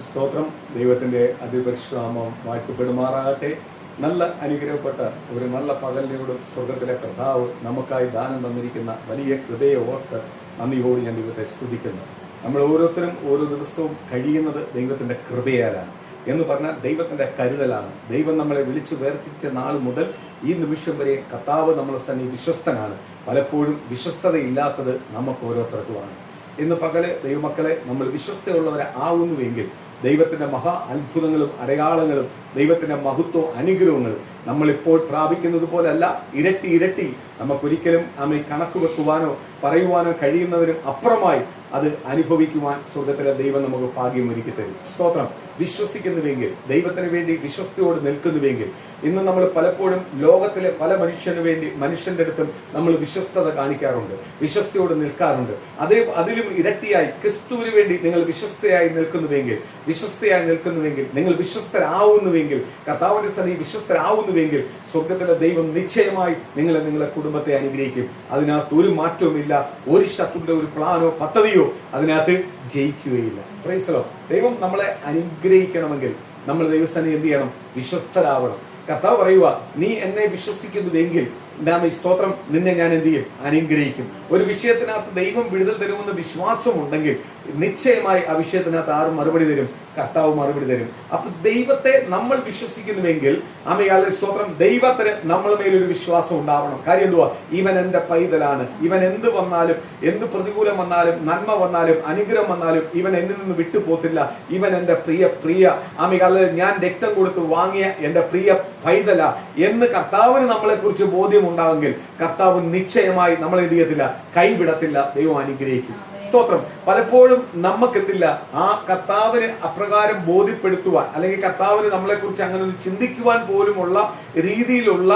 സ്തോത്രം. ദൈവത്തിൻ്റെ അതിപരിശ്രാമം വാഴ്ത്തപ്പെടുമാറാകട്ടെ. നല്ല അനുഗ്രഹപ്പെട്ട ഒരു നല്ല പകലിനോട് സ്വർഗത്തിലെ കർത്താവ് നമുക്കായി ദാനം തന്നിരിക്കുന്ന വലിയ കൃപയെ ഓർത്ത് നന്ദിയോട് ഞാൻ ദൈവത്തെ സ്തുതിക്കുന്നു. നമ്മൾ ഓരോരുത്തരും ഓരോ ദിവസവും കഴിയുന്നത് ദൈവത്തിൻ്റെ കൃപയാലാണ് എന്ന് പറഞ്ഞാൽ ദൈവത്തിൻ്റെ കരുതലാണ്. ദൈവം നമ്മളെ വിളിച്ചു വേർതിരിച്ച നാൾ മുതൽ ഈ നിമിഷം വരെ കർത്താവ് നമ്മളെ തന്നെ വിശ്വസ്തനാണ്. പലപ്പോഴും വിശ്വസ്തതയില്ലാത്തത് നമുക്ക് ഓരോരുത്തർക്കുമാണ്. ഇന്ന് പകല് ദൈവമക്കളെ, നമ്മൾ വിശ്വസ്തയുള്ളവരെ ആവുന്നുവെങ്കിൽ ദൈവത്തിൻ്റെ മഹാ അത്ഭുതങ്ങളും അടയാളങ്ങളും ദൈവത്തിൻ്റെ മഹത്വവും അനുഗ്രഹങ്ങളും നമ്മളിപ്പോൾ പ്രാപിക്കുന്നത് പോലല്ല, ഇരട്ടി ഇരട്ടി നമുക്കൊരിക്കലും കണക്ക് വെക്കുവാനോ പറയുവാനോ കഴിയുന്നതിനും അപ്പുറമായി അത് അനുഭവിക്കുവാൻ സ്വർഗത്തിലെ ദൈവം നമുക്ക് ഭാഗ്യമൊരുക്കി തരും. സ്തോത്രം. വിശ്വസിക്കുന്നുവെങ്കിൽ, ദൈവത്തിന് വേണ്ടി വിശ്വസ്തയോട് നിൽക്കുന്നുവെങ്കിൽ, ഇന്ന് നമ്മൾ പലപ്പോഴും ലോകത്തിലെ പല മനുഷ്യന്റെ അടുത്തും നമ്മൾ വിശ്വസ്തത കാണിക്കാറുണ്ട്, വിശ്വസ്തയോട് നിൽക്കാറുണ്ട്. അതിലും ഇരട്ടിയായി ക്രിസ്തുവിന് വേണ്ടി നിങ്ങൾ വിശ്വസ്തയായി നിൽക്കുന്നുവെങ്കിൽ, നിങ്ങൾ വിശ്വസ്തരാവുന്നുവെങ്കിൽ, കർത്താവിന്റെ സന്നിധിയിൽ വിശ്വസ്തരാവുന്നുവെങ്കിൽ സ്വർഗത്തിലെ ദൈവം നിശ്ചയമായി നിങ്ങളുടെ കുടുംബത്തെ അനുഗ്രഹിക്കും. അതിനകത്ത് ഒരു മാറ്റവുമില്ല. ഒരു ശത്രുവിന്റെ ഒരു പ്ലാനോ പദ്ധതിയോ അതിനകത്ത് ജയിക്കുകയില്ല. Praise the Lord. ദൈവം നമ്മളെ അനുഗ്രഹിക്കണമെങ്കിൽ നമ്മൾ ദൈവസ്ഥാനം എന്ത് ചെയ്യണം? വിശ്വസ്തരാവണം. കർത്താവ് പറയുക, നീ എന്നെ വിശ്വസിക്കുന്നുവെങ്കിൽ സ്തോത്രം, നിന്നെ ഞാൻ എന്ത് ചെയ്യും? അനുഗ്രഹിക്കും. ഒരു വിഷയത്തിനകത്ത് ദൈവം വിടുതൽ തരുമെന്ന് വിശ്വാസമുണ്ടെങ്കിൽ നിശ്ചയമായി ആ വിഷയത്തിനകത്ത് ആരും മറുപടി തരും? കർത്താവ് മറുപടി തരും. അപ്പൊ ദൈവത്തെ നമ്മൾ വിശ്വസിക്കുന്നുവെങ്കിൽ സ്തോത്രം, ദൈവത്തിന് നമ്മുടെ മേലൊരു വിശ്വാസം ഉണ്ടാവണം. കാര്യം എന്തുവാ? ഇവൻ എന്റെ പൈതലാണ്. ഇവൻ എന്ത് വന്നാലും, എന്ത് പ്രതികൂലം വന്നാലും, നന്മ വന്നാലും, അനുഗ്രഹം വന്നാലും ഇവൻ എന്നിൽ നിന്ന് വിട്ടുപോത്തില്ല. ഇവൻ എന്റെ പ്രിയ ഞാൻ രക്തം കൊടുത്ത് വാങ്ങിയ എന്റെ പ്രിയ പൈതല എന്ന് കർത്താവിന് നമ്മളെ കുറിച്ച് ബോധ്യം ഉണ്ടാവെങ്കിൽ കർത്താവ് നിശ്ചയമായി നമ്മളെ എന്ത് ചെയ്യത്തില്ല? കൈവിടത്തില്ല. ദൈവം അനുഗ്രഹിക്കും. സ്തോത്രം. പലപ്പോഴും നമുക്കെത്തില്ല ആ കർത്താവിന് അപ്രകാരം ബോധ്യപ്പെടുത്തുവാൻ, അല്ലെങ്കിൽ കർത്താവിന് നമ്മളെ കുറിച്ച് അങ്ങനെ ഒരു ചിന്തിക്കുവാൻ പോലുമുള്ള രീതിയിലുള്ള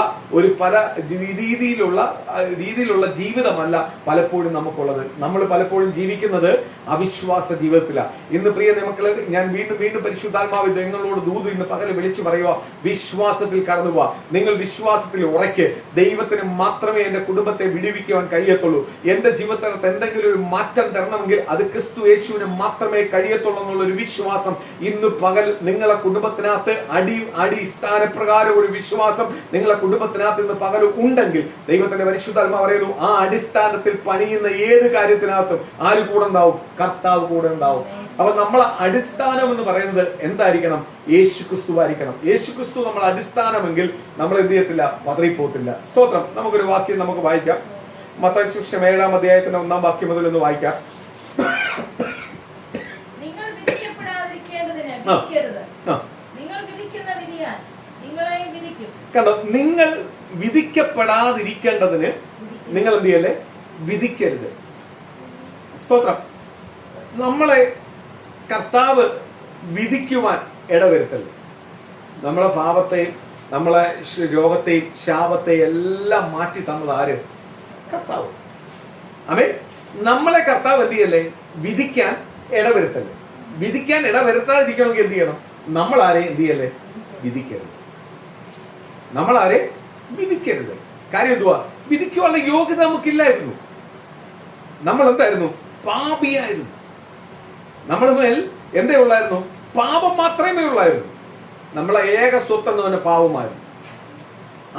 ജീവിതമല്ല പലപ്പോഴും നമുക്കുള്ളത്. നമ്മൾ പലപ്പോഴും ജീവിക്കുന്നത് അവിശ്വാസ ജീവിതത്തിലാണ്. ഇന്ന് പ്രിയ മക്കളെ, ഞാൻ വീണ്ടും പരിശുദ്ധാത്മാവ് നിങ്ങളോട് ദൂത് ഇന്ന് പകല് വിളിച്ചു പറയുക, വിശ്വാസത്തിൽ കടന്നു പോവാ. നിങ്ങൾ വിശ്വാസത്തിൽ ഉറയ്ക്ക്. ദൈവത്തിന് മാത്രമേ എന്റെ കുടുംബത്തെ വിടുവിക്കുവാൻ കഴിയത്തുള്ളൂ. എന്റെ ജീവിതത്തിനകത്ത് എന്തെങ്കിലും ഒരു മാറ്റം തരണമെങ്കിൽ അത് ക്രിസ്തു യേശുവിന് മാത്രമേ കഴിയത്തുള്ളൂ എന്നുള്ള ഒരു വിശ്വാസം ഇന്ന് പകൽ നിങ്ങളെ കുടുംബത്തിനകത്ത് അടിസ്ഥാനപ്രകാരം ഒരു വിശ്വാസം നിങ്ങളെ കുടുംബത്തിനകത്ത് ഇന്ന് പകൽ ഉണ്ടെങ്കിൽ ദൈവത്തിന്റെ പരിശുദ്ധാത്മാവ് പറയുന്നു, ആ അടിസ്ഥാനത്തിൽ പണിയുന്ന ഏത് കാര്യത്തിനകത്തും ആര് കൂടെ ഉണ്ടാവും? കർത്താവ് കൂടെ ഉണ്ടാവും. അപ്പൊ നമ്മളെ അടിസ്ഥാനം എന്ന് പറയുന്നത് എന്തായിരിക്കണം? യേശുക്രിസ്തു ആയിരിക്കണം. യേശുക്രിസ്തു നമ്മളെ അടിസ്ഥാനമെങ്കിൽ നമ്മൾ എന്ത് ചെയ്യത്തില്ല? പതറിപ്പോത്തില്ല. സ്തോത്രം. നമുക്കൊരു വാക്യം നമുക്ക് വായിക്കാം. മത്തായി സുവിശേഷം 7-ാം അധ്യായത്തിന്റെ 1-ാം വാക്യം മുതൽ ഒന്ന് വായിക്കാം. കണ്ടോ? നിങ്ങൾ വിധിക്കപ്പെടാതിരിക്കേണ്ടതിന് നിങ്ങൾ എന്ത് ചെയ്യല്ലേ? വിധിക്കരുത്. സ്തോത്രം. നമ്മളെ കർത്താവ് വിധിക്കുവാൻ ഇടവരുത്തല്ല. നമ്മളെ പാപത്തെയും നമ്മളെ രോഗത്തെയും ശാപത്തെയും എല്ലാം മാറ്റി തന്നത് ആര്? കർത്താവ്. ആമേൻ. നമ്മളെ കർത്താവ് എന്ത് ചെയ്യല്ലേ? വിധിക്കാൻ ഇടവരുത്തല്ലേ. വിധിക്കാൻ ഇടവരുത്താതിരിക്കണമെങ്കിൽ എന്ത് ചെയ്യണം? നമ്മളാരെയും എന്ത് ചെയ്യല്ലേ? വിധിക്കരുത്. നമ്മളാരെ വിധിക്കരുത്. കാര്യം എന്തുവാ? വിധിക്കുവാനുള്ള യോഗ്യത നമുക്കില്ലായിരുന്നു. നമ്മൾ എന്തായിരുന്നു? പാപിയായിരുന്നു. നമ്മുടെ മേൽ എന്തേ ഉള്ളായിരുന്നു? പാപം മാത്രമേ ഉള്ളായിരുന്നു. നമ്മളെ ഏക സ്വത്ത് എന്ന് പറഞ്ഞ പാപമായിരുന്നു.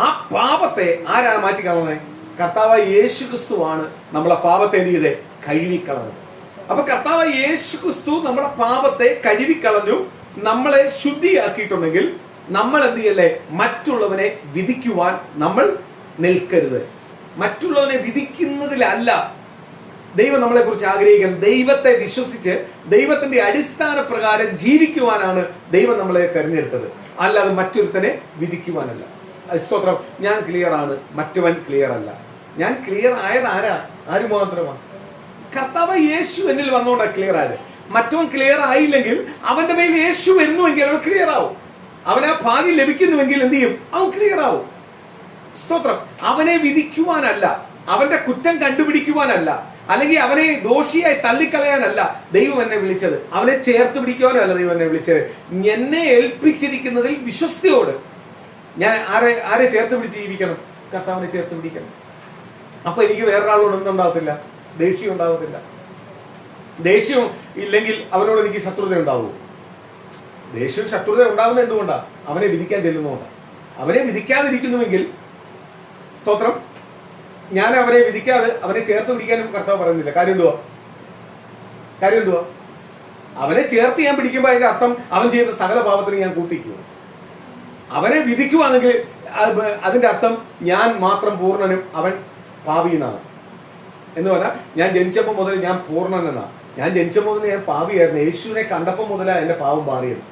ആ പാപത്തെ ആരാ മാറ്റിക്കളഞ്ഞേ? കർത്താവായ യേശുക്രിസ്തുവാണ് നമ്മളെ പാപത്തെ എന്ത് ചെയ്തേ? കഴുകിക്കളഞ്ഞു. അപ്പൊ കർത്താവായ യേശുക്രിസ്തു നമ്മുടെ പാപത്തെ കഴുകിക്കളഞ്ഞു, നമ്മളെ ശുദ്ധിയാക്കിയിട്ടുണ്ടെങ്കിൽ നമ്മൾ എന്ത് ചെയ്യല്ലേ? മറ്റുള്ളവനെ വിധിക്കുവാൻ നമ്മൾ നിൽക്കരുത്. മറ്റുള്ളവനെ വിധിക്കുന്നതിലല്ല ദൈവം നമ്മളെ കുറിച്ച് ആഗ്രഹിക്കുന്നത്. ദൈവത്തെ വിശ്വസിച്ച് ദൈവത്തിന്റെ അടിസ്ഥാന പ്രകാരം ജീവിക്കുവാനാണ് ദൈവം നമ്മളെ തെരഞ്ഞെടുത്തത്, അല്ലാതെ മറ്റൊരുത്തനെ വിധിക്കുവാനല്ല. സ്തോത്രം. ഞാൻ ക്ലിയർ ആണ്, മറ്റവൻ ക്ലിയർ അല്ല. ഞാൻ ക്ലിയർ ആയത് ആര് മാത്രമാണ്? കർത്താവ് യേശു എന്നിൽ വന്നുകൊണ്ടാണ് ക്ലിയർ ആയത്. മറ്റവൻ ക്ലിയർ ആയില്ലെങ്കിൽ അവന്റെ മേൽ യേശു വരുന്നുവെങ്കിൽ അവൻ ക്ലിയർ ആവും. അവന് ആ ഭാഗ്യം ലഭിക്കുന്നുവെങ്കിൽ എന്ത് ചെയ്യും? അവൻ ക്ലിയർ ആവും. സ്തോത്രം. അവനെ വിധിക്കുവാനല്ല, അവന്റെ കുറ്റം കണ്ടുപിടിക്കുവാനല്ല, അല്ലെങ്കിൽ അവനെ ദോഷിയായി തള്ളിക്കളയാനല്ല ദൈവം എന്നെ വിളിച്ചത്. അവനെ ചേർത്ത് പിടിക്കുവാനോ അല്ല ദൈവം എന്നെ വിളിച്ചത്. എന്നെ ഏൽപ്പിച്ചിരിക്കുന്നതിൽ വിശ്വസ്തയോട് ഞാൻ ആരെ ചേർത്ത് പിടിച്ച് ജീവിക്കണം? കർത്താവിനെ ചേർത്ത് പിടിക്കണം. അപ്പൊ എനിക്ക് വേറൊരാളോട് ഒന്നും ഉണ്ടാകത്തില്ല, ദേഷ്യം ഉണ്ടാകത്തില്ല. ദേഷ്യവും ഇല്ലെങ്കിൽ അവനോട് എനിക്ക് ശത്രുത ഉണ്ടാവുമോ? ദേഷ്യവും ശത്രുത ഉണ്ടാകുന്നത് എന്തുകൊണ്ടാണ്? അവനെ വിധിക്കാൻ ചെല്ലുന്നതുകൊണ്ടാണ്. അവനെ വിധിക്കാതിരിക്കുന്നുവെങ്കിൽ, സ്തോത്രം, ഞാൻ അവനെ വിധിക്കാതെ അവനെ ചേർത്ത് പിടിക്കാനും കർത്താവ് പറയുന്നില്ല. കാര്യം എന്തുവാ? അവനെ ചേർത്ത് ഞാൻ പിടിക്കുമ്പോൾ അതിന്റെ അർത്ഥം അവൻ ചെയ്ത സകല പാപത്തിന് ഞാൻ കൂട്ടിക്കുക. അവനെ വിധിക്കുവാണെങ്കിൽ അതിന്റെ അർത്ഥം ഞാൻ മാത്രം പൂർണ്ണനും അവൻ പാപിയെന്നാണ്. എന്ന് പറഞ്ഞാൽ ഞാൻ ജനിച്ചപ്പോൾ മുതൽ ഞാൻ പൂർണ്ണനെന്നാണ്. ഞാൻ ജനിച്ചപ്പോൾ മുതൽ ഞാൻ പാപിയായിരുന്നു. യേശുവിനെ കണ്ടപ്പോൾ മുതലാണ് എന്റെ പാപം മാറിയത്.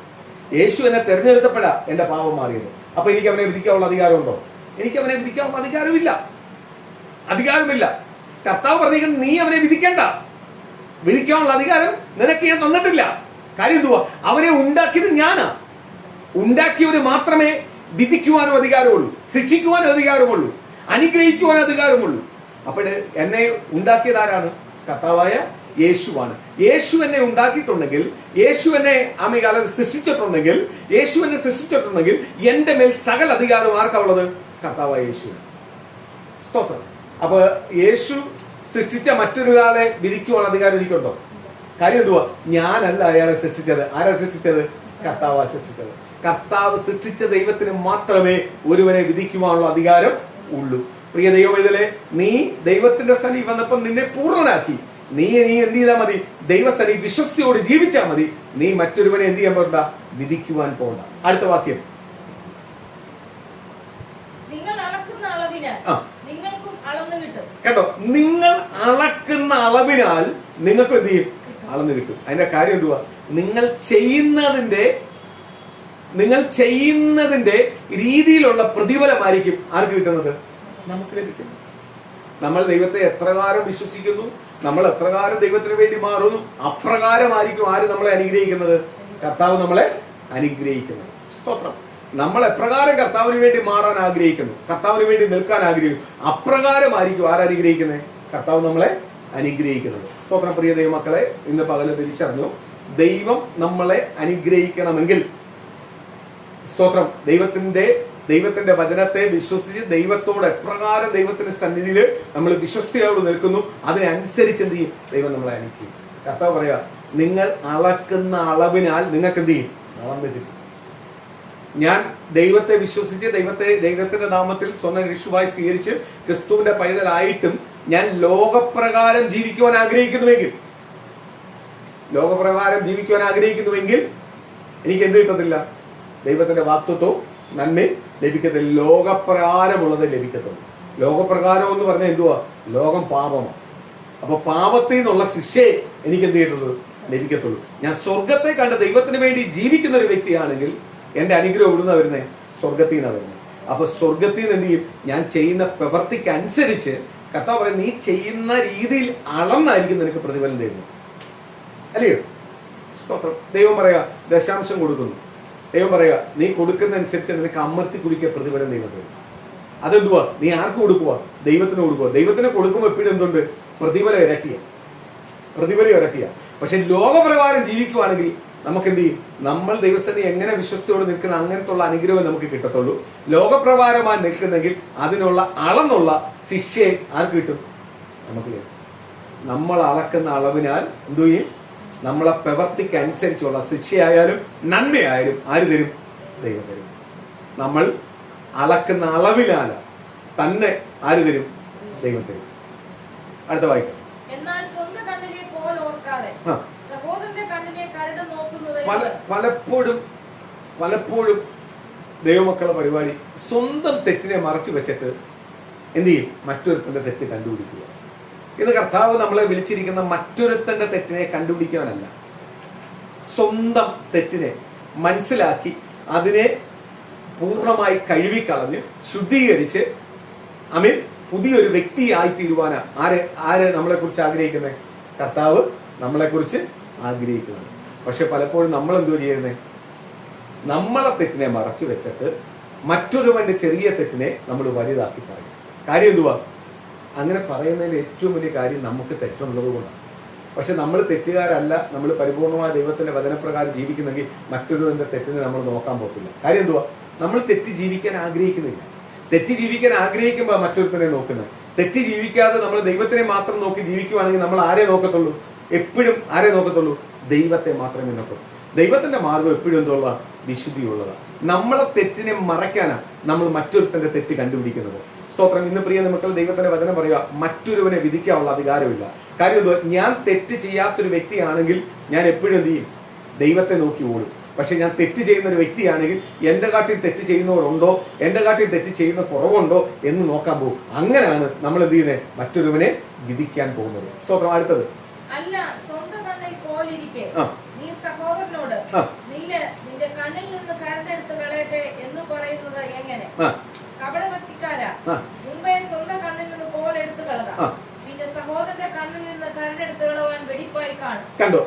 യേശു എന്നെ തെരഞ്ഞെടുത്തപ്പോഴാ എന്റെ പാപം മാറിയത്. അപ്പൊ എനിക്ക് അവനെ വിധിക്കാനുള്ള അധികാരമുണ്ടോ? എനിക്ക് അവനെ വിധിക്കാനുള്ള അധികാരമില്ല. കർത്താവ് പറഞ്ഞിരിക്കുന്നത് നീ അവനെ വിധിക്കണ്ട. വിധിക്കാനുള്ള അധികാരം നിനക്ക് ഞാൻ തന്നിട്ടില്ല. കാര്യം എന്തുവാ? അവനെ ഉണ്ടാക്കിയത് ഞാനാ. ഉണ്ടാക്കിയവര് മാത്രമേ വിധിക്കുവാനും അധികാരമുള്ളൂ, ശിക്ഷിക്കുവാനും അധികാരമുള്ളൂ, അനുഗ്രഹിക്കുവാനും അധികാരമുള്ളൂ. അപ്പോൾ എന്നെ ഉണ്ടാക്കിയത് ആരാണ്? കർത്താവായ യേശുവാണ്. യേശു എന്നെ ഉണ്ടാക്കിയിട്ടുണ്ടെങ്കിൽ, യേശു എന്നെ സൃഷ്ടിച്ചിട്ടുണ്ടെങ്കിൽ എന്റെ മേൽ സകല അധികാരം ആർക്കാ ഉള്ളത്? കർത്താവായ യേശു. സ്തോത്രം. അപ്പൊ യേശു സൃഷ്ടിച്ച മറ്റൊരാളെ വിധിക്കുവാൻ അധികാരം എനിക്കുണ്ടോ? കാര്യം എന്തുവാ? ഞാനല്ല അയാളെ സൃഷ്ടിച്ചത്. ആരാ സൃഷ്ടിച്ചത്? കർത്താവാ സൃഷ്ടിച്ചത്. കർത്താവ് സൃഷ്ടിച്ച ദൈവത്തിന് മാത്രമേ ഒരുവനെ വിധിക്കുവാനുള്ള അധികാരം ഉള്ളൂ. പ്രിയ ദൈവമൈതലേ, നീ ദൈവത്തിന്റെ സന്നിധി വന്നപ്പോൾ നിന്നെ പൂർണ്ണനാക്കി. നീ എന്ത് ചെയ്താൽ മതി? ദൈവസന്നിധി വിശ്വസ്തയോട് ജീവിച്ചാൽ മതി. നീ മറ്റൊരുവനെ എന്ത് ചെയ്യാൻ പോകണ്ട? വിധിക്കുവാൻ പോകണ്ട. അടുത്ത വാക്യം, കേട്ടോ, നിങ്ങൾ അളക്കുന്ന അളവിനാൽ നിങ്ങൾക്ക് എന്ത് ചെയ്യും? അളന്ന് കിട്ടും. അതിന്റെ കാര്യം എന്തുവാ? നിങ്ങൾ ചെയ്യുന്നതിന്റെ രീതിയിലുള്ള പ്രതിഫലമായിരിക്കും ആർക്ക് കിട്ടുന്നത്? നമുക്ക് ലഭിക്കുന്നു. നമ്മൾ ദൈവത്തെ എത്രകാലം വിശ്വസിക്കുന്നു, നമ്മൾ എത്രകാലം ദൈവത്തിന് വേണ്ടി മാറുന്നു, അപ്രകാരമായിരിക്കും ആര് നമ്മളെ അനുഗ്രഹിക്കുന്നത്? കർത്താവ് നമ്മളെ അനുഗ്രഹിക്കുന്നത്. സ്തോത്രം. നമ്മൾ എപ്രകാരം കർത്താവിന് വേണ്ടി മാറാൻ ആഗ്രഹിക്കുന്നു, കർത്താവിന് വേണ്ടി നിൽക്കാൻ ആഗ്രഹിക്കുന്നു, അപ്രകാരമായിരിക്കും ആരനുഗ്രഹിക്കുന്നത്? കർത്താവ് നമ്മളെ അനുഗ്രഹിക്കുന്നത്. സ്തോത്രം. പ്രിയ ദൈവമക്കളെ, ഇന്ന് പകല് തിരിച്ചറിഞ്ഞു, ദൈവം നമ്മളെ അനുഗ്രഹിക്കണമെങ്കിൽ, സ്തോത്രം, ദൈവത്തിന്റെ വചനത്തെ വിശ്വസിച്ച് ദൈവത്തോട് എപ്രകാരം ദൈവത്തിന്റെ സന്നിധിയിൽ നമ്മൾ വിശ്വസ്തയോട് നിൽക്കുന്നു, അതിനനുസരിച്ച് എന്ത് ചെയ്യും? ദൈവം നമ്മളെ അനുഗ്രഹിക്കും. കർത്താവ് പറയാ, നിങ്ങൾ അളക്കുന്ന അളവിനാൽ നിങ്ങൾക്ക് എന്ത് ചെയ്യും? അളന്ന് കിട്ടും. ഞാൻ ദൈവത്തെ വിശ്വസിച്ച് ദൈവത്തിന്റെ നാമത്തിൽ സ്വന്തം യേശുവായി സ്വീകരിച്ച് ക്രിസ്തുവിന്റെ പൈതലായിട്ടും ഞാൻ ലോകപ്രകാരം ജീവിക്കുവാൻ ആഗ്രഹിക്കുന്നുവെങ്കിൽ എനിക്ക് എന്ത് കിട്ടത്തില്ല? ദൈവത്തിന്റെ വാക്തത്വവും നന്മയും ലഭിക്കത്തില്ല. ലോകപ്രകാരമുള്ളത് ലഭിക്കത്തുള്ളൂ. ലോകപ്രകാരം എന്ന് പറഞ്ഞാൽ എന്തുവാ? ലോകം പാപമാണ്. അപ്പൊ പാപത്തിൽ നിന്നുള്ള ശിക്ഷയെ എനിക്ക് എന്ത് ചെയ്തിട്ടുള്ളൂ? ലഭിക്കത്തുള്ളൂ. ഞാൻ സ്വർഗത്തെ കണ്ട് ദൈവത്തിന് വേണ്ടി ജീവിക്കുന്ന ഒരു വ്യക്തിയാണെങ്കിൽ എന്റെ അനുഗ്രഹം എവിടുന്നാ വരുന്നത്? സ്വർഗത്തിൽ നിന്നാണ് വരുന്നത്. അപ്പൊ സ്വർഗത്തിൽ നിന്ന് എന്ത് ചെയ്യും? ഞാൻ ചെയ്യുന്ന പ്രവൃത്തിക്ക് അനുസരിച്ച് കർത്താവ് പറയും, നീ ചെയ്യുന്ന രീതിയിൽ അളന്നായിരിക്കും നിനക്ക് പ്രതിഫലം തരുന്നത്. അല്ലയോ? സ്തോത്രം. ദൈവം പറയാ, ദശാംശം കൊടുക്കുന്നു. ദൈവം പറയാ, നീ കൊടുക്കുന്നതനുസരിച്ച് നിനക്ക് അമർത്തി കുടിക്കുക പ്രതിഫലം ദൈവം തരും. അതെന്തുവാ? നീ ആർക്ക് കൊടുക്കുക? ദൈവത്തിന് കൊടുക്കുക. ദൈവത്തിന് കൊടുക്കുമ്പോൾ എപ്പോഴും എന്തുണ്ട്? പ്രതിഫലം ഇരട്ടിയ. പക്ഷെ ലോകപ്രകാരം ജീവിക്കുവാണെങ്കിൽ നമുക്ക് എന്ത് ചെയ്യും? നമ്മൾ ദൈവസ്ഥനെ എങ്ങനെ വിശ്വസ്തയോട് നിൽക്കുന്ന അങ്ങനത്തുള്ള അനുഗ്രഹം നമുക്ക് കിട്ടത്തുള്ളൂ. ലോകപ്രകാരമായി നിൽക്കുന്നെങ്കിൽ അതിനുള്ള അളന്നുള്ള ശിക്ഷയെ ആർക്ക് കിട്ടും? നമുക്ക് കിട്ടും. നമ്മൾ അളക്കുന്ന അളവിനാൽ എന്തു ചെയ്യും? നമ്മളെ പ്രവർത്തിക്ക് അനുസരിച്ചുള്ള ശിക്ഷയായാലും നന്മയായാലും ആര് തരും? ദൈവം തരും. നമ്മൾ അളക്കുന്ന അളവിനാൽ തന്നെ ആര് തരും? ദൈവം തരും. അടുത്ത വായിക്കാം. പലപ്പോഴും ദൈവമക്കളുടെ പരിപാടി സ്വന്തം തെറ്റിനെ മറച്ചു വെച്ചിട്ട് എന്ത് ചെയ്യും? മറ്റൊരുത്തന്റെ തെറ്റ് കണ്ടുപിടിക്കുക. ഇത് കർത്താവ് നമ്മളെ വിളിച്ചിരിക്കുന്ന മറ്റൊരുത്തന്റെ തെറ്റിനെ കണ്ടുപിടിക്കാനല്ല, സ്വന്തം തെറ്റിനെ മനസ്സിലാക്കി അതിനെ പൂർണ്ണമായി കഴുകിക്കളഞ്ഞ് ശുദ്ധീകരിച്ച് പുതിയൊരു വ്യക്തിയായി തീരുവാനാ ആര് നമ്മളെ കുറിച്ച് ആഗ്രഹിക്കുന്നത്? കർത്താവ് നമ്മളെ കുറിച്ച് ആഗ്രഹിക്കുന്നത്. പക്ഷെ പലപ്പോഴും നമ്മൾ എന്തോ ചെയ്യുന്നത്? നമ്മളെ തെറ്റിനെ മറച്ചു വെച്ചിട്ട് മറ്റൊരുവന്റെ ചെറിയ തെറ്റിനെ നമ്മൾ വലുതാക്കി പറയും. കാര്യം എന്തുവാ? അങ്ങനെ പറയുന്നതിൽ ഏറ്റവും വലിയ കാര്യം നമുക്ക് തെറ്റുള്ളത് കൊണ്ടാണ്. പക്ഷെ നമ്മൾ തെറ്റുകാരല്ല, നമ്മൾ പരിപൂർണമായ ദൈവത്തിന്റെ വചനപ്രകാരം ജീവിക്കുന്നെങ്കിൽ മറ്റൊരുവന്റെ തെറ്റിനെ നമ്മൾ നോക്കാൻ പോകില്ല. കാര്യം എന്തുവാ? നമ്മൾ തെറ്റ് ജീവിക്കാൻ ആഗ്രഹിക്കുന്നില്ല. തെറ്റ് ജീവിക്കാൻ ആഗ്രഹിക്കുമ്പോൾ മറ്റൊരുത്തനെ നോക്കുന്നത്. തെറ്റ് ജീവിക്കാതെ നമ്മൾ ദൈവത്തിനെ മാത്രം നോക്കി ജീവിക്കുവാണെങ്കിൽ നമ്മൾ ആരെ നോക്കത്തുള്ളൂ? എപ്പോഴും ആരെ നോക്കത്തുള്ളൂ? ദൈവത്തെ മാത്രമേ നോക്കൂ. ദൈവത്തിന്റെ മാർഗം എപ്പോഴും എന്തുള്ള വിശുദ്ധിയുള്ളതാണ്. നമ്മളെ തെറ്റിനെ മറയ്ക്കാനാണ് നമ്മൾ മറ്റൊരുത്തന്റെ തെറ്റ് കണ്ടുപിടിക്കുന്നത്. സ്തോത്രം. ഇന്ന് പ്രിയ മക്കൾ, ദൈവത്തിന്റെ വചനം പറയുക, മറ്റൊരുവനെ വിധിക്കാനുള്ള അധികാരമില്ല. കാര്യം എന്തുവാ? ഞാൻ തെറ്റ് ചെയ്യാത്തൊരു വ്യക്തിയാണെങ്കിൽ ഞാൻ എപ്പോഴും എന്ത് ചെയ്യും? ദൈവത്തെ നോക്കി ഓടും. പക്ഷെ ഞാൻ തെറ്റ് ചെയ്യുന്ന ഒരു വ്യക്തിയാണെങ്കിൽ എന്റെ കാട്ടിൽ തെറ്റ് ചെയ്യുന്നവരുണ്ടോ, എന്റെ കാട്ടിൽ തെറ്റ് ചെയ്യുന്ന കുറവുണ്ടോ എന്ന് നോക്കാൻ പോകും. അങ്ങനെയാണ് നമ്മൾ എന്ത് ചെയ്യുന്നത്? മറ്റൊരുവനെ വിധിക്കാൻ പോകുന്നത്. സ്തോത്രം. അടുത്തത്, അല്ല സ്വന്തം കണ്ണിൽ കോലിരിക്കെ നീ സഹോദരനോട് നിന്റെ കണ്ണിൽ നിന്ന് കരടെടുത്ത് കളയട്ടെ എന്ന് പറയുന്നത് എങ്ങനെ? കപടഭക്തിക്കാരാ, മുമ്പേ സ്വന്തം കണ്ണിൽ നിന്ന് കോൽ എടുത്തു കളക, പിന്നെ സഹോദരന്റെ കണ്ണിൽ നിന്ന് കരടെടുത്ത് കളവാൻ വെടിപ്പായി കാണും. കണ്ടോ?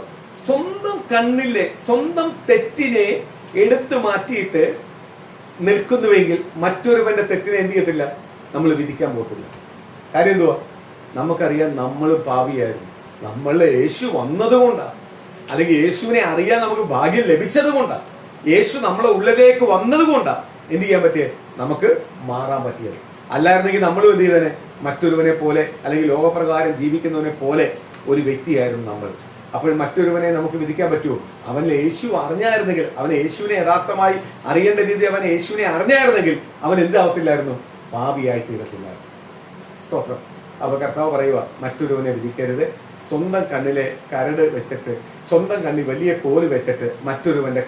സ്വന്തം കണ്ണിലെ സ്വന്തം തെറ്റിനെ എടുത്തു മാറ്റിയിട്ട് നിൽക്കുന്നുവെങ്കിൽ മറ്റൊരുവന്റെ തെറ്റിനെ എന്ത് ചെയ്യത്തില്ല? നമ്മൾ വിധിക്കാൻ പോകത്തില്ല. കാര്യം എന്തുവാ? നമുക്കറിയാം നമ്മൾ പാപിയായിരുന്നു. നമ്മളെ യേശു വന്നതുകൊണ്ടാണ്, അല്ലെങ്കിൽ യേശുവിനെ അറിയാൻ നമുക്ക് ഭാഗ്യം ലഭിച്ചത് കൊണ്ടാണ്, യേശു നമ്മളെ ഉള്ളിലേക്ക് വന്നത് കൊണ്ടാണ് എന്ത് ചെയ്യാൻ പറ്റിയത്? നമുക്ക് മാറാൻ പറ്റിയത്. അല്ലായിരുന്നെങ്കിൽ നമ്മളും എന്ത് ചെയ്തേനെ? മറ്റൊരുവനെ പോലെ, അല്ലെങ്കിൽ ലോകപ്രകാരം ജീവിക്കുന്നവനെ പോലെ ഒരു വ്യക്തിയായിരുന്നു നമ്മൾ. അപ്പോൾ മറ്റൊരുവനെ നമുക്ക് വിധിക്കാൻ പറ്റുമോ? അവൻ യേശു അറിഞ്ഞായിരുന്നെങ്കിൽ, അവൻ യേശുവിനെ യഥാർത്ഥമായി അറിയേണ്ട രീതി അവൻ യേശുവിനെ അറിഞ്ഞായിരുന്നെങ്കിൽ അവൻ എന്താവത്തില്ലായിരുന്നു? പാപിയായി തീരത്തില്ലായിരുന്നു. സ്തോത്രം. അപ്പൊ കർത്താവ് പറയുക, മറ്റൊരുവനെ വിധിക്കരുത്. സ്വന്തം കണ്ണിലെ കരട് വെച്ചിട്ട്, സ്വന്തം കണ്ണിൽ വലിയ കോല് വെച്ചിട്ട് മറ്റൊരുവന്റെ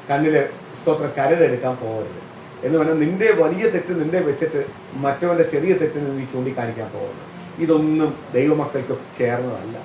കണ്ണിലെ സ്തോത്രം കരടെടുക്കാൻ പോകരുത് എന്ന് പറഞ്ഞാൽ, നിന്റെ വലിയ തെറ്റ് നിന്റെ വെച്ചിട്ട് മറ്റവന്റെ ചെറിയ തെറ്റിന് നീ ചൂണ്ടിക്കാണിക്കാൻ പോകരുത്. ഇതൊന്നും ദൈവമക്കൾക്ക് ചേർന്നതല്ല.